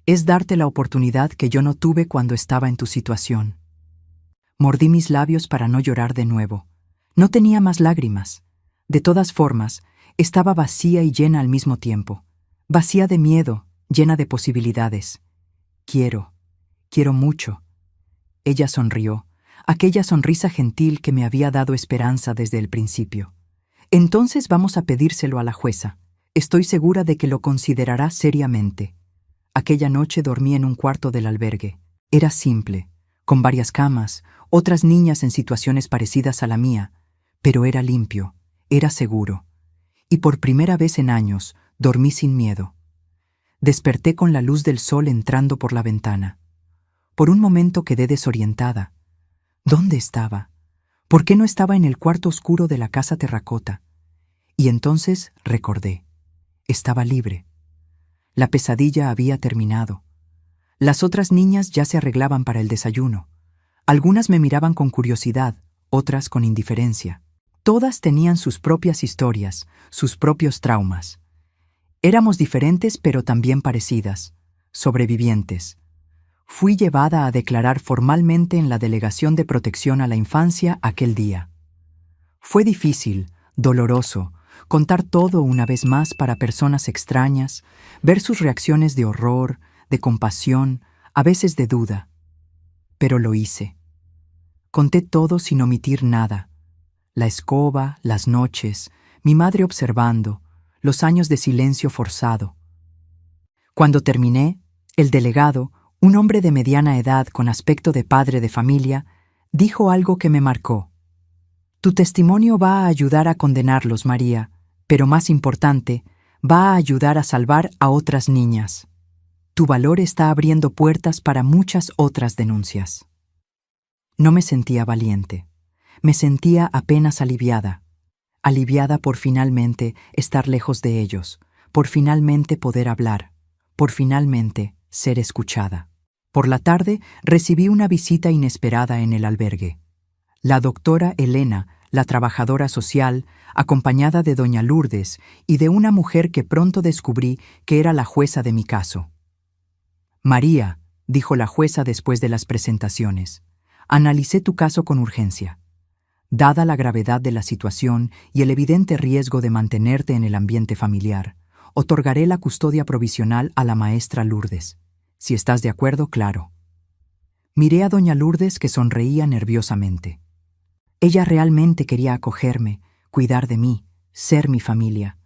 Es darte la oportunidad que yo no tuve cuando estaba en tu situación. Mordí mis labios para no llorar de nuevo. No tenía más lágrimas. De todas formas, estaba vacía y llena al mismo tiempo. Vacía de miedo, llena de posibilidades. Quiero mucho. Ella sonrió, aquella sonrisa gentil que me había dado esperanza desde el principio. Entonces vamos a pedírselo a la jueza. Estoy segura de que lo considerará seriamente. Aquella noche dormí en un cuarto del albergue. Era simple, con varias camas, otras niñas en situaciones parecidas a la mía, pero era limpio, era seguro. Y por primera vez en años, dormí sin miedo. Desperté con la luz del sol entrando por la ventana. Por un momento quedé desorientada. ¿Dónde estaba? ¿Por qué no estaba en el cuarto oscuro de la casa terracota? Y entonces recordé. Estaba libre. La pesadilla había terminado. Las otras niñas ya se arreglaban para el desayuno. Algunas me miraban con curiosidad, otras con indiferencia. Todas tenían sus propias historias, sus propios traumas. Éramos diferentes pero también parecidas, sobrevivientes. Fui llevada a declarar formalmente en la Delegación de Protección a la Infancia aquel día. Fue difícil, doloroso, contar todo una vez más para personas extrañas, ver sus reacciones de horror, de compasión, a veces de duda. Pero lo hice. Conté todo sin omitir nada. La escoba, las noches, mi madre observando, los años de silencio forzado. Cuando terminé, el delegado, un hombre de mediana edad con aspecto de padre de familia, dijo algo que me marcó. Tu testimonio va a ayudar a condenarlos, María, pero más importante, va a ayudar a salvar a otras niñas. Tu valor está abriendo puertas para muchas otras denuncias. No me sentía valiente. Me sentía apenas aliviada. Aliviada por finalmente estar lejos de ellos, por finalmente poder hablar, por finalmente ser escuchada. Por la tarde recibí una visita inesperada en el albergue. La doctora Elena, la trabajadora social, acompañada de doña Lourdes y de una mujer que pronto descubrí que era la jueza de mi caso. María, dijo la jueza después de las presentaciones, analicé tu caso con urgencia. Dada la gravedad de la situación y el evidente riesgo de mantenerte en el ambiente familiar, otorgaré la custodia provisional a la maestra Lourdes. Si estás de acuerdo, claro. Miré a doña Lourdes que sonreía nerviosamente. Ella realmente quería acogerme, cuidar de mí, ser mi familia.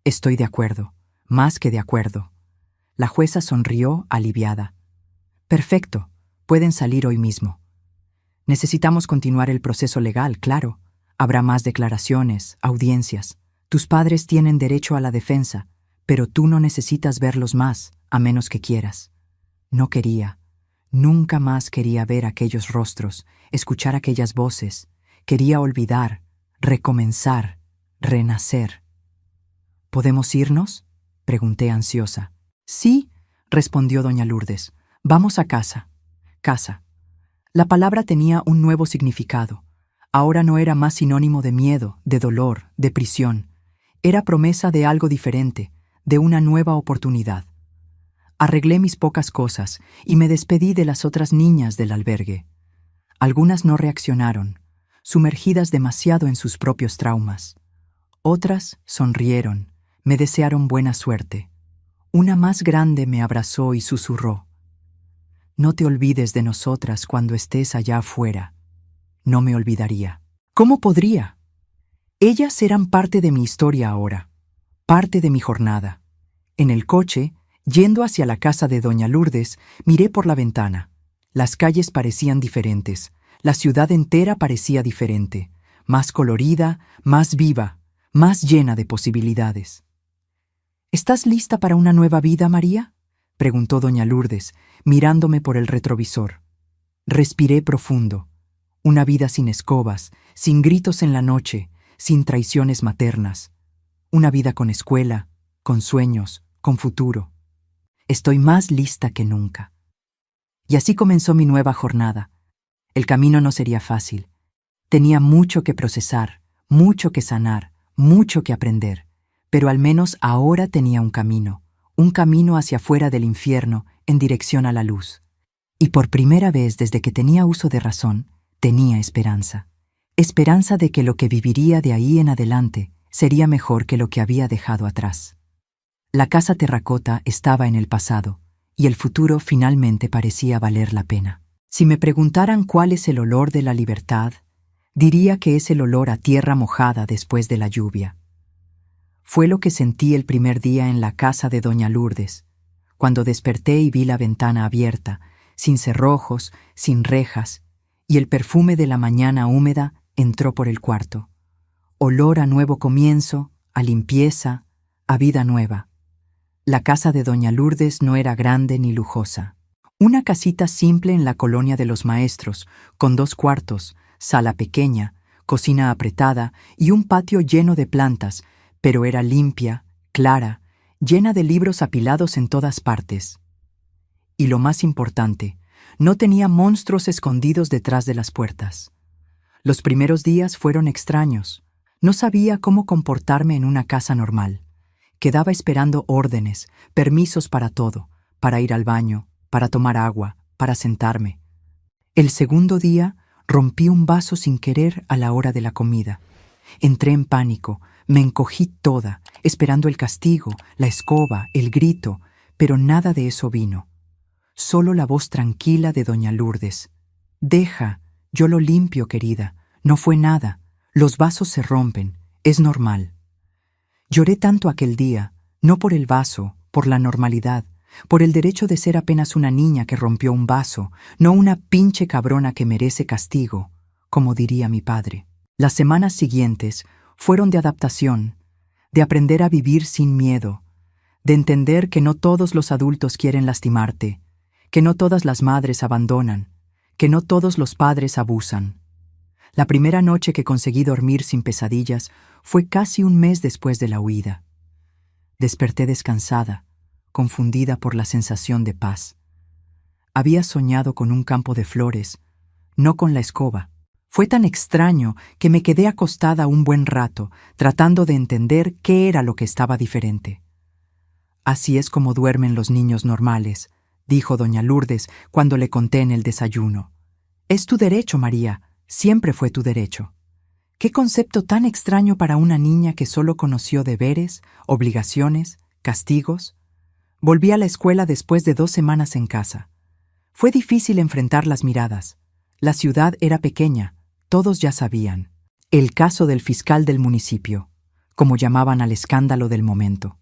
Estoy de acuerdo, más que de acuerdo. La jueza sonrió aliviada. Perfecto, pueden salir hoy mismo. Necesitamos continuar el proceso legal, claro. Habrá más declaraciones, audiencias. Tus padres tienen derecho a la defensa, pero tú no necesitas verlos más, a menos que quieras. No quería. Nunca más quería ver aquellos rostros, escuchar aquellas voces. Quería olvidar, recomenzar, renacer. ¿Podemos irnos?, pregunté ansiosa. Sí, respondió doña Lourdes. Vamos a casa. Casa. La palabra tenía un nuevo significado. Ahora no era más sinónimo de miedo, de dolor, de prisión. Era promesa de algo diferente, de una nueva oportunidad. Arreglé mis pocas cosas y me despedí de las otras niñas del albergue. Algunas no reaccionaron, sumergidas demasiado en sus propios traumas. Otras sonrieron, me desearon buena suerte. Una más grande me abrazó y susurró: no te olvides de nosotras cuando estés allá afuera. No me olvidaría. ¿Cómo podría? Ellas eran parte de mi historia ahora, parte de mi jornada. En el coche, yendo hacia la casa de doña Lourdes, miré por la ventana. Las calles parecían diferentes, la ciudad entera parecía diferente, más colorida, más viva, más llena de posibilidades. ¿Estás lista para una nueva vida, María?, preguntó doña Lourdes, mirándome por el retrovisor. Respiré profundo. Una vida sin escobas, sin gritos en la noche, sin traiciones maternas. Una vida con escuela, con sueños, con futuro. Estoy más lista que nunca. Y así comenzó mi nueva jornada. El camino no sería fácil. Tenía mucho que procesar, mucho que sanar, mucho que aprender. Pero al menos ahora tenía un camino hacia afuera del infierno en dirección a la luz. Y por primera vez desde que tenía uso de razón, tenía esperanza. Esperanza de que lo que viviría de ahí en adelante sería mejor que lo que había dejado atrás. La casa terracota estaba en el pasado, y el futuro finalmente parecía valer la pena. Si me preguntaran cuál es el olor de la libertad, diría que es el olor a tierra mojada después de la lluvia. Fue lo que sentí el primer día en la casa de doña Lourdes, cuando desperté y vi la ventana abierta, sin cerrojos, sin rejas, y el perfume de la mañana húmeda entró por el cuarto. Olor a nuevo comienzo, a limpieza, a vida nueva. La casa de doña Lourdes no era grande ni lujosa. Una casita simple en la colonia de los Maestros, con 2 cuartos, sala pequeña, cocina apretada y un patio lleno de plantas, pero era limpia, clara, llena de libros apilados en todas partes. Y lo más importante, no tenía monstruos escondidos detrás de las puertas. Los primeros días fueron extraños. No sabía cómo comportarme en una casa normal. Quedaba esperando órdenes, permisos para todo, para ir al baño, para tomar agua, para sentarme. El segundo día rompí un vaso sin querer a la hora de la comida. Entré en pánico, me encogí toda, esperando el castigo, la escoba, el grito, pero nada de eso vino. Solo la voz tranquila de doña Lourdes. «Deja, yo lo limpio, querida. No fue nada. Los vasos se rompen. Es normal». Lloré tanto aquel día, no por el vaso, por la normalidad, por el derecho de ser apenas una niña que rompió un vaso, no una pinche cabrona que merece castigo, como diría mi padre. Las semanas siguientes fueron de adaptación, de aprender a vivir sin miedo, de entender que no todos los adultos quieren lastimarte, que no todas las madres abandonan, que no todos los padres abusan. La primera noche que conseguí dormir sin pesadillas fue casi un mes después de la huida. Desperté descansada, confundida por la sensación de paz. Había soñado con un campo de flores, no con la escoba. Fue tan extraño que me quedé acostada un buen rato, tratando de entender qué era lo que estaba diferente. «Así es como duermen los niños normales», dijo doña Lourdes cuando le conté en el desayuno. «Es tu derecho, María, siempre fue tu derecho». Qué concepto tan extraño para una niña que solo conoció deberes, obligaciones, castigos. Volví a la escuela después de 2 semanas en casa. Fue difícil enfrentar las miradas. La ciudad era pequeña, todos ya sabían. El caso del fiscal del municipio, como llamaban al escándalo del momento.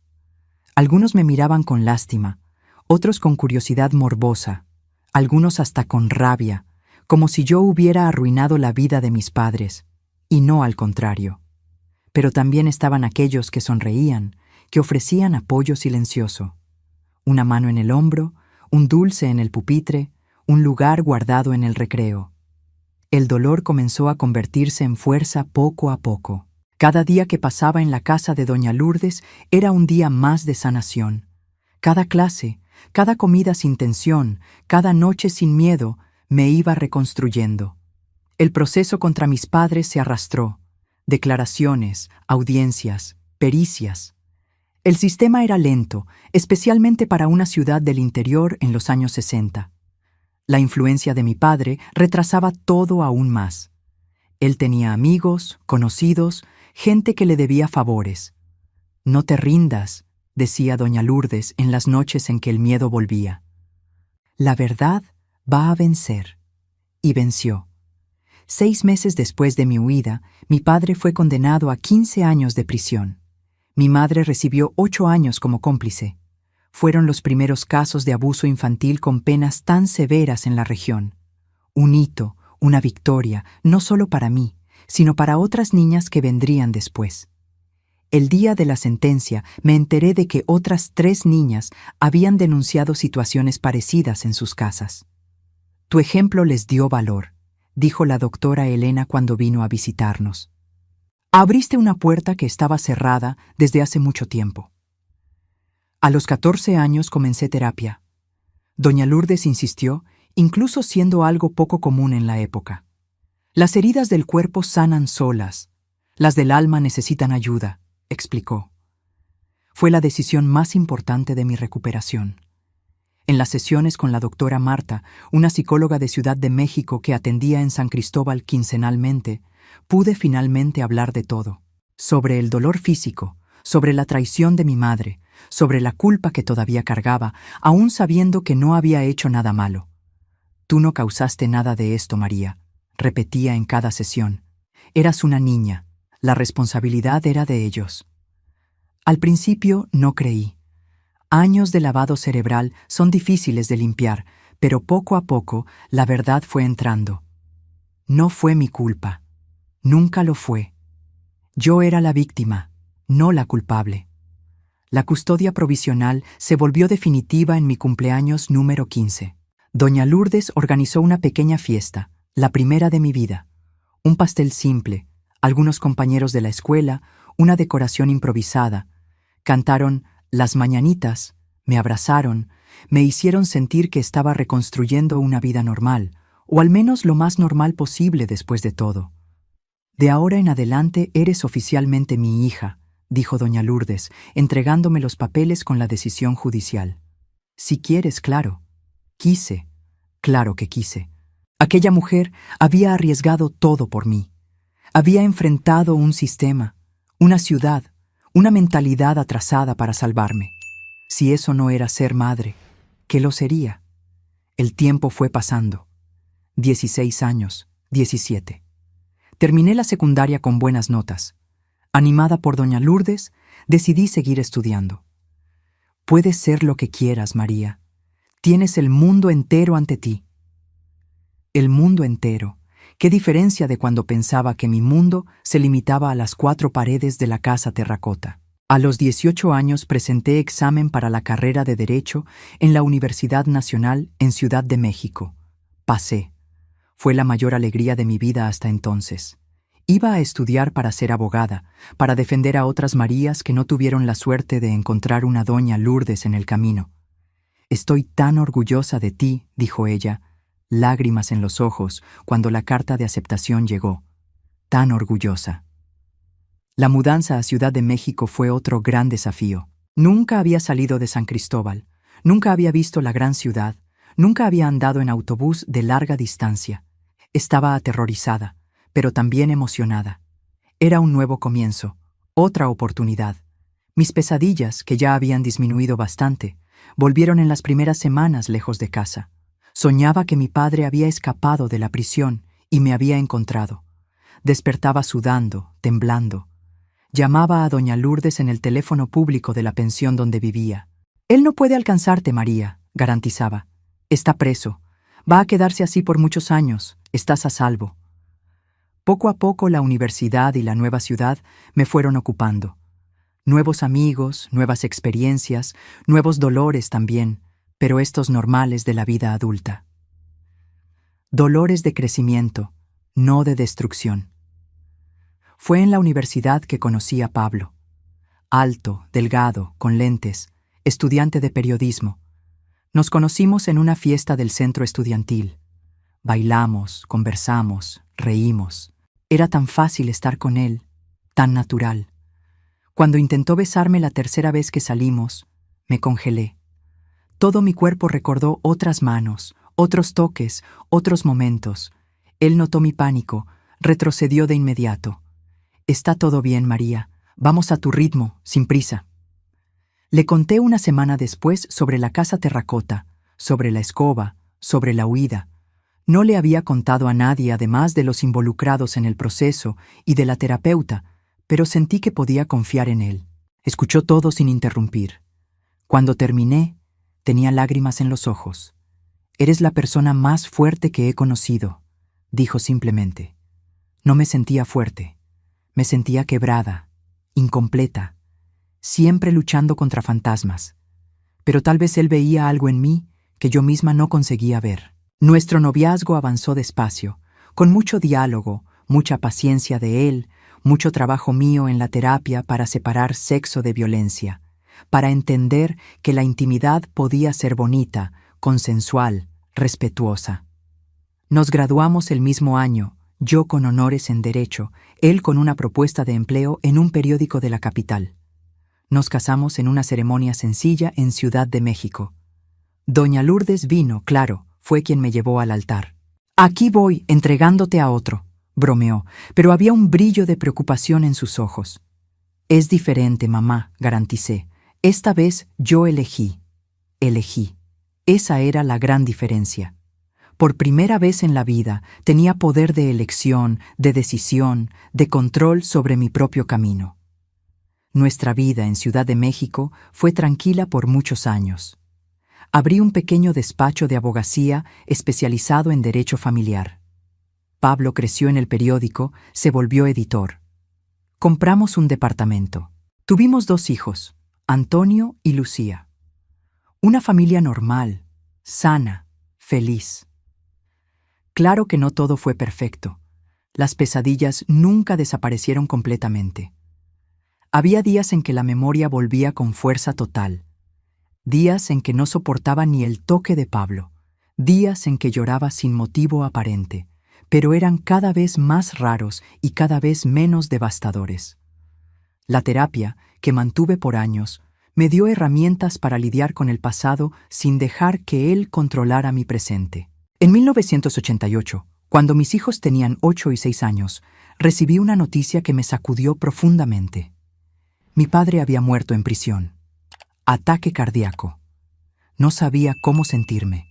Algunos me miraban con lástima, otros con curiosidad morbosa, algunos hasta con rabia, como si yo hubiera arruinado la vida de mis padres, y no al contrario. Pero también estaban aquellos que sonreían, que ofrecían apoyo silencioso. Una mano en el hombro, un dulce en el pupitre, un lugar guardado en el recreo. El dolor comenzó a convertirse en fuerza poco a poco. Cada día que pasaba en la casa de doña Lourdes era un día más de sanación. Cada clase, cada comida sin tensión, cada noche sin miedo, me iba reconstruyendo. El proceso contra mis padres se arrastró. Declaraciones, audiencias, pericias. El sistema era lento, especialmente para una ciudad del interior en los años 60. La influencia de mi padre retrasaba todo aún más. Él tenía amigos, conocidos, gente que le debía favores. «No te rindas», decía doña Lourdes en las noches en que el miedo volvía. «La verdad va a vencer». Y venció. 6 meses después de mi huida, mi padre fue condenado a 15 años de prisión. Mi madre recibió 8 años como cómplice. Fueron los primeros casos de abuso infantil con penas tan severas en la región. Un hito, una victoria, no solo para mí, sino para otras niñas que vendrían después. El día de la sentencia me enteré de que otras 3 niñas habían denunciado situaciones parecidas en sus casas. «Tu ejemplo les dio valor», dijo la doctora Elena cuando vino a visitarnos. «Abriste una puerta que estaba cerrada desde hace mucho tiempo». A los 14 años comencé terapia. Doña Lourdes insistió, incluso siendo algo poco común en la época. «Las heridas del cuerpo sanan solas, las del alma necesitan ayuda», explicó. Fue la decisión más importante de mi recuperación. En las sesiones con la doctora Marta, una psicóloga de Ciudad de México que atendía en San Cristóbal quincenalmente, pude finalmente hablar de todo. Sobre el dolor físico, sobre la traición de mi madre, sobre la culpa que todavía cargaba, aún sabiendo que no había hecho nada malo. «Tú no causaste nada de esto, María», repetía en cada sesión. «Eras una niña, la responsabilidad era de ellos». Al principio no creí. Años de lavado cerebral son difíciles de limpiar, pero poco a poco la verdad fue entrando. No fue mi culpa. Nunca lo fue. Yo era la víctima, no la culpable. La custodia provisional se volvió definitiva en mi cumpleaños número 15. Doña Lourdes organizó una pequeña fiesta, la primera de mi vida. Un pastel simple, algunos compañeros de la escuela, una decoración improvisada. Cantaron Las Mañanitas, me abrazaron, me hicieron sentir que estaba reconstruyendo una vida normal, o al menos lo más normal posible después de todo. «De ahora en adelante eres oficialmente mi hija», dijo doña Lourdes, entregándome los papeles con la decisión judicial. Si quieres, claro. Quise, claro que quise. Aquella mujer había arriesgado todo por mí. Había enfrentado un sistema, una ciudad, una mentalidad atrasada para salvarme. Si eso no era ser madre, ¿qué lo sería? El tiempo fue pasando. 16 años, 17. Terminé la secundaria con buenas notas. Animada por doña Lourdes, decidí seguir estudiando. Puedes ser lo que quieras, María. Tienes el mundo entero ante ti. El mundo entero. ¿Qué diferencia de cuando pensaba que mi mundo se limitaba a las 4 paredes de la casa terracota? A los 18 años presenté examen para la carrera de Derecho en la Universidad Nacional en Ciudad de México. Pasé. Fue la mayor alegría de mi vida hasta entonces. Iba a estudiar para ser abogada, para defender a otras Marías que no tuvieron la suerte de encontrar una doña Lourdes en el camino. Estoy tan orgullosa de ti, dijo ella, lágrimas en los ojos cuando la carta de aceptación llegó. Tan orgullosa. La mudanza a Ciudad de México fue otro gran desafío. Nunca había salido de San Cristóbal, nunca había visto la gran ciudad, nunca había andado en autobús de larga distancia. Estaba aterrorizada, pero también emocionada. Era un nuevo comienzo, otra oportunidad. Mis pesadillas, que ya habían disminuido bastante, volvieron en las primeras semanas lejos de casa. Soñaba que mi padre había escapado de la prisión y me había encontrado. Despertaba sudando, temblando. Llamaba a doña Lourdes en el teléfono público de la pensión donde vivía. Él no puede alcanzarte, María, garantizaba. Está preso. Va a quedarse así por muchos años. Estás a salvo. Poco a poco la universidad y la nueva ciudad me fueron ocupando. Nuevos amigos, nuevas experiencias, nuevos dolores también, pero estos normales de la vida adulta. Dolores de crecimiento, no de destrucción. Fue en la universidad que conocí a Pablo. Alto, delgado, con lentes, estudiante de periodismo. Nos conocimos en una fiesta del centro estudiantil. Bailamos, conversamos, reímos. Era tan fácil estar con él, tan natural. Cuando intentó besarme la tercera vez que salimos, me congelé. Todo mi cuerpo recordó otras manos, otros toques, otros momentos. Él notó mi pánico, retrocedió de inmediato. Está todo bien, María. Vamos a tu ritmo, sin prisa. Le conté una semana después sobre la casa terracota, sobre la escoba, sobre la huida. No le había contado a nadie además de los involucrados en el proceso y de la terapeuta, pero sentí que podía confiar en él. Escuchó todo sin interrumpir. Cuando terminé, tenía lágrimas en los ojos. Eres la persona más fuerte que he conocido, dijo simplemente. No me sentía fuerte. Me sentía quebrada, incompleta, siempre luchando contra fantasmas. Pero tal vez él veía algo en mí que yo misma no conseguía ver. Nuestro noviazgo avanzó despacio, con mucho diálogo, mucha paciencia de él, mucho trabajo mío en la terapia para separar sexo de violencia, para entender que la intimidad podía ser bonita, consensual, respetuosa. Nos graduamos el mismo año, yo con honores en Derecho, él con una propuesta de empleo en un periódico de la capital. Nos casamos en una ceremonia sencilla en Ciudad de México. Doña Lourdes vino, claro, fue quien me llevó al altar. Aquí voy, entregándote a otro, bromeó, pero había un brillo de preocupación en sus ojos. Es diferente, mamá, garanticé. Esta vez yo elegí. Esa era la gran diferencia. Por primera vez en la vida tenía poder de elección, de decisión, de control sobre mi propio camino. Nuestra vida en Ciudad de México fue tranquila por muchos años. Abrí un pequeño despacho de abogacía especializado en derecho familiar. Pablo creció en el periódico, se volvió editor. Compramos un departamento. Tuvimos 2 hijos, Antonio y Lucía. Una familia normal, sana, feliz. Claro que no todo fue perfecto. Las pesadillas nunca desaparecieron completamente. Había días en que la memoria volvía con fuerza total. Días en que no soportaba ni el toque de Pablo. Días en que lloraba sin motivo aparente, pero eran cada vez más raros y cada vez menos devastadores. La terapia, que mantuve por años, me dio herramientas para lidiar con el pasado sin dejar que él controlara mi presente. En 1988, cuando mis hijos tenían 8 y 6 años, recibí una noticia que me sacudió profundamente. Mi padre había muerto en prisión. Ataque cardíaco. No sabía cómo sentirme.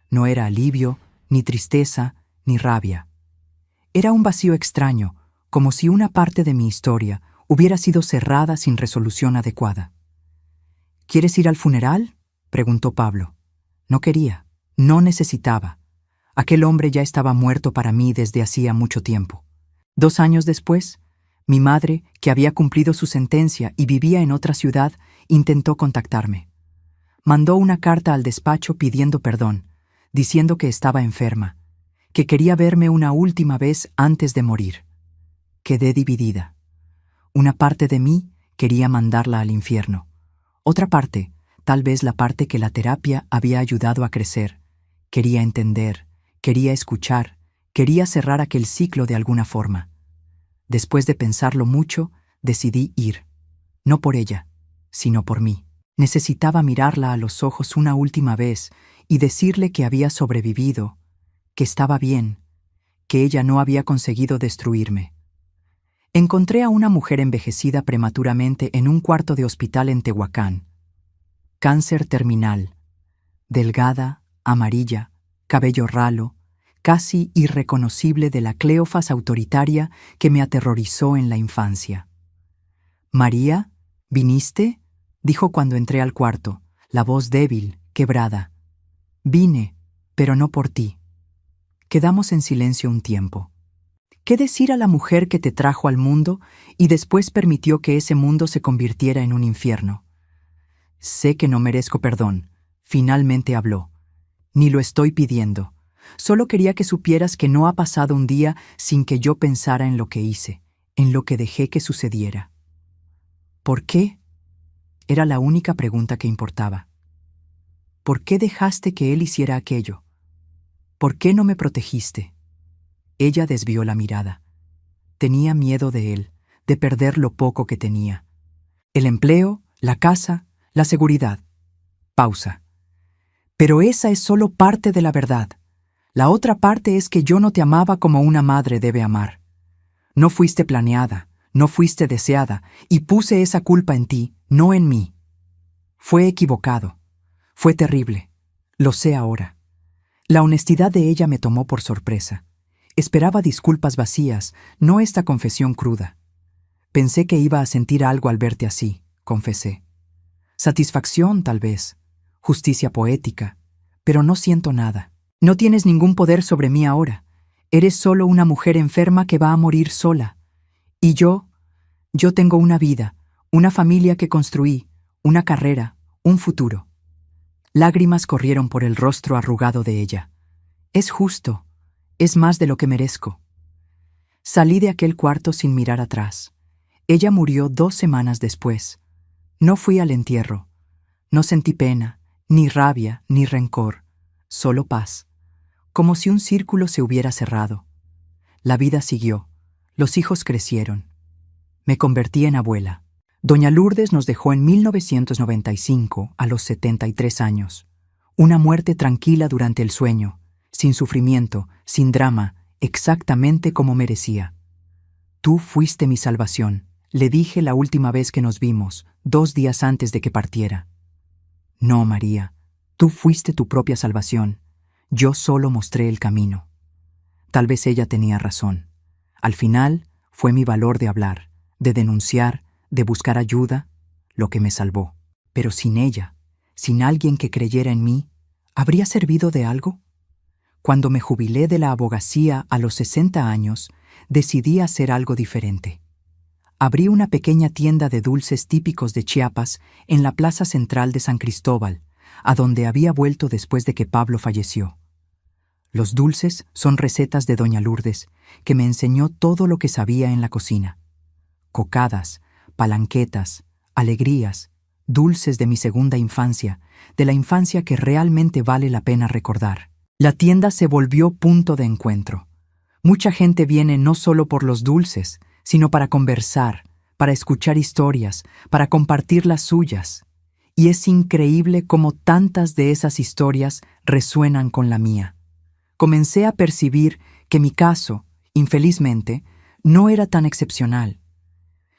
No era alivio, ni tristeza, ni rabia. Era un vacío extraño, como si una parte de mi historia hubiera sido cerrada sin resolución adecuada. ¿Quieres ir al funeral?, preguntó Pablo. No quería, no necesitaba. Aquel hombre ya estaba muerto para mí desde hacía mucho tiempo. 2 años después, mi madre, que había cumplido su sentencia y vivía en otra ciudad, intentó contactarme. Mandó una carta al despacho pidiendo perdón, diciendo que estaba enferma, que quería verme una última vez antes de morir. Quedé dividida. Una parte de mí quería mandarla al infierno. Otra parte, tal vez la parte que la terapia había ayudado a crecer, quería entender, quería escuchar, quería cerrar aquel ciclo de alguna forma. Después de pensarlo mucho, decidí ir. No por ella, sino por mí. Necesitaba mirarla a los ojos una última vez y decirle que había sobrevivido, que estaba bien, que ella no había conseguido destruirme. Encontré a una mujer envejecida prematuramente en un cuarto de hospital en Tehuacán. Cáncer terminal. Delgada, amarilla, cabello ralo, casi irreconocible de la Cleofas autoritaria que me aterrorizó en la infancia. «María, ¿viniste?», dijo cuando entré al cuarto, la voz débil, quebrada. «Vine, pero no por ti». Quedamos en silencio un tiempo. ¿Qué decir a la mujer que te trajo al mundo y después permitió que ese mundo se convirtiera en un infierno? Sé que no merezco perdón, finalmente habló. Ni lo estoy pidiendo. Solo quería que supieras que no ha pasado un día sin que yo pensara en lo que hice, en lo que dejé que sucediera. ¿Por qué? Era la única pregunta que importaba. ¿Por qué dejaste que él hiciera aquello? ¿Por qué no me protegiste? Ella desvió la mirada. Tenía miedo de él, de perder lo poco que tenía. El empleo, la casa, la seguridad. Pausa. Pero esa es solo parte de la verdad. La otra parte es que yo no te amaba como una madre debe amar. No fuiste planeada, no fuiste deseada, y puse esa culpa en ti, no en mí. Fue equivocado. Fue terrible. Lo sé ahora. La honestidad de ella me tomó por sorpresa. Esperaba disculpas vacías, no esta confesión cruda. Pensé que iba a sentir algo al verte así, confesé. Satisfacción, tal vez. Justicia poética. Pero no siento nada. No tienes ningún poder sobre mí ahora. Eres solo una mujer enferma que va a morir sola. Y yo tengo una vida, una familia que construí, una carrera, un futuro. Lágrimas corrieron por el rostro arrugado de ella. Es justo. Es más de lo que merezco. Salí de aquel cuarto sin mirar atrás. Ella murió 2 semanas después. No fui al entierro. No sentí pena, ni rabia, ni rencor. Solo paz. Como si un círculo se hubiera cerrado. La vida siguió. Los hijos crecieron. Me convertí en abuela. Doña Lourdes nos dejó en 1995, a los 73 años. Una muerte tranquila durante el sueño, sin sufrimiento, sin drama, exactamente como merecía. Tú fuiste mi salvación, le dije la última vez que nos vimos, 2 días antes de que partiera. No, María, tú fuiste tu propia salvación. Yo solo mostré el camino. Tal vez ella tenía razón. Al final, fue mi valor de hablar, de denunciar, de buscar ayuda, lo que me salvó. Pero sin ella, sin alguien que creyera en mí, ¿habría servido de algo? Cuando me jubilé de la abogacía a los 60 años, decidí hacer algo diferente. Abrí una pequeña tienda de dulces típicos de Chiapas en la plaza central de San Cristóbal, a donde había vuelto después de que Pablo falleció. Los dulces son recetas de Doña Lourdes, que me enseñó todo lo que sabía en la cocina. Cocadas, palanquetas, alegrías, dulces de mi segunda infancia, de la infancia que realmente vale la pena recordar. La tienda se volvió punto de encuentro. Mucha gente viene no solo por los dulces, sino para conversar, para escuchar historias, para compartir las suyas. Y es increíble cómo tantas de esas historias resuenan con la mía. Comencé a percibir que mi caso, infelizmente, no era tan excepcional,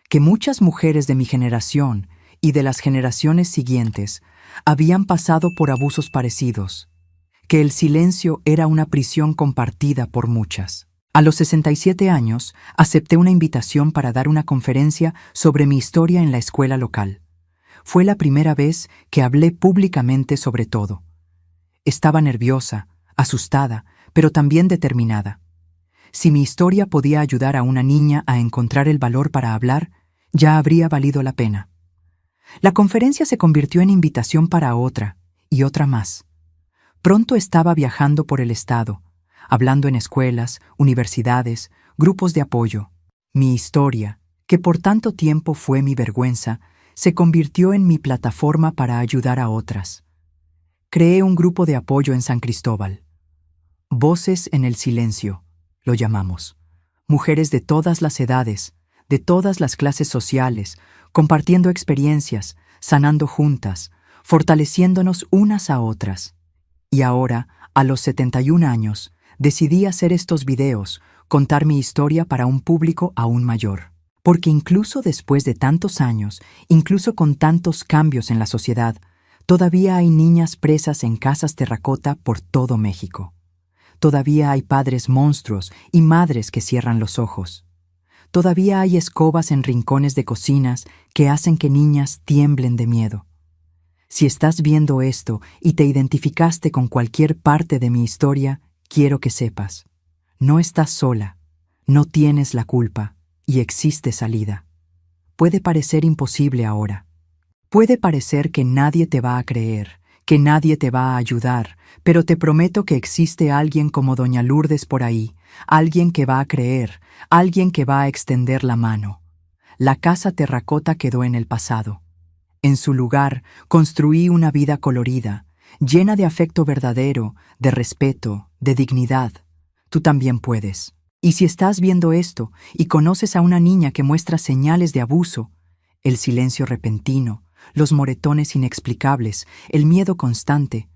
que muchas mujeres de mi generación y de las generaciones siguientes habían pasado por abusos parecidos, que el silencio era una prisión compartida por muchas. A los 67 años, acepté una invitación para dar una conferencia sobre mi historia en la escuela local. Fue la primera vez que hablé públicamente sobre todo. Estaba nerviosa, asustada, pero también determinada. Si mi historia podía ayudar a una niña a encontrar el valor para hablar, ya habría valido la pena. La conferencia se convirtió en invitación para otra y otra más. Pronto estaba viajando por el estado, hablando en escuelas, universidades, grupos de apoyo. Mi historia, que por tanto tiempo fue mi vergüenza, se convirtió en mi plataforma para ayudar a otras. Creé un grupo de apoyo en San Cristóbal. Voces en el silencio, lo llamamos. Mujeres de todas las edades, de todas las clases sociales, compartiendo experiencias, sanando juntas, fortaleciéndonos unas a otras. Y ahora, a los 71 años, decidí hacer estos videos, contar mi historia para un público aún mayor. Porque incluso después de tantos años, incluso con tantos cambios en la sociedad, todavía hay niñas presas en casas terracota por todo México. Todavía hay padres monstruos y madres que cierran los ojos. Todavía hay escobas en rincones de cocinas que hacen que niñas tiemblen de miedo. Si estás viendo esto y te identificaste con cualquier parte de mi historia, quiero que sepas, no estás sola, no tienes la culpa y existe salida. Puede parecer imposible ahora. Puede parecer que nadie te va a creer, que nadie te va a ayudar, pero te prometo que existe alguien como Doña Lourdes por ahí, alguien que va a creer, alguien que va a extender la mano. La casa terracota quedó en el pasado. En su lugar, construí una vida colorida, llena de afecto verdadero, de respeto, de dignidad. Tú también puedes. Y si estás viendo esto y conoces a una niña que muestra señales de abuso, el silencio repentino, los moretones inexplicables, el miedo constante,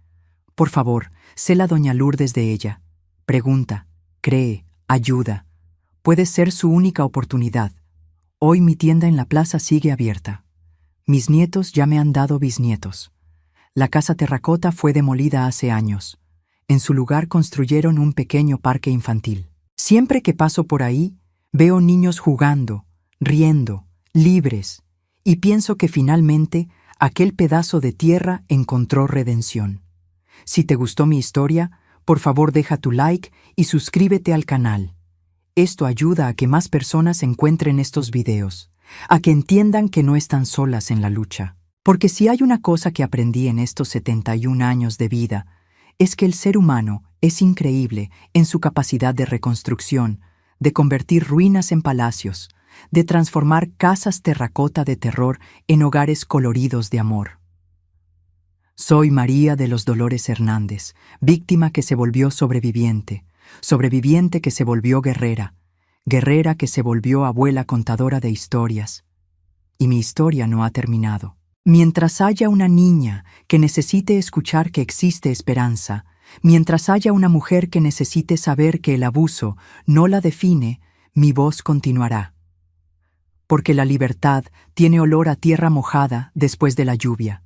por favor, sé la Doña Lourdes de ella. Pregunta, cree, ayuda. Puede ser su única oportunidad. Hoy mi tienda en la plaza sigue abierta. Mis nietos ya me han dado bisnietos. La casa terracota fue demolida hace años. En su lugar construyeron un pequeño parque infantil. Siempre que paso por ahí, veo niños jugando, riendo, libres, y pienso que finalmente aquel pedazo de tierra encontró redención. Si te gustó mi historia, por favor deja tu like y suscríbete al canal. Esto ayuda a que más personas encuentren estos videos, a que entiendan que no están solas en la lucha. Porque si hay una cosa que aprendí en estos 71 años de vida, es que el ser humano es increíble en su capacidad de reconstrucción, de convertir ruinas en palacios, de transformar casas terracota de terror en hogares coloridos de amor. Soy María de los Dolores Hernández, víctima que se volvió sobreviviente, sobreviviente que se volvió guerrera, guerrera que se volvió abuela contadora de historias. Y mi historia no ha terminado. Mientras haya una niña que necesite escuchar que existe esperanza, mientras haya una mujer que necesite saber que el abuso no la define, mi voz continuará. Porque la libertad tiene olor a tierra mojada después de la lluvia,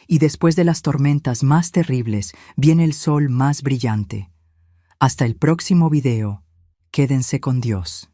y después de las tormentas más terribles viene el sol más brillante. Hasta el próximo video. Quédense con Dios.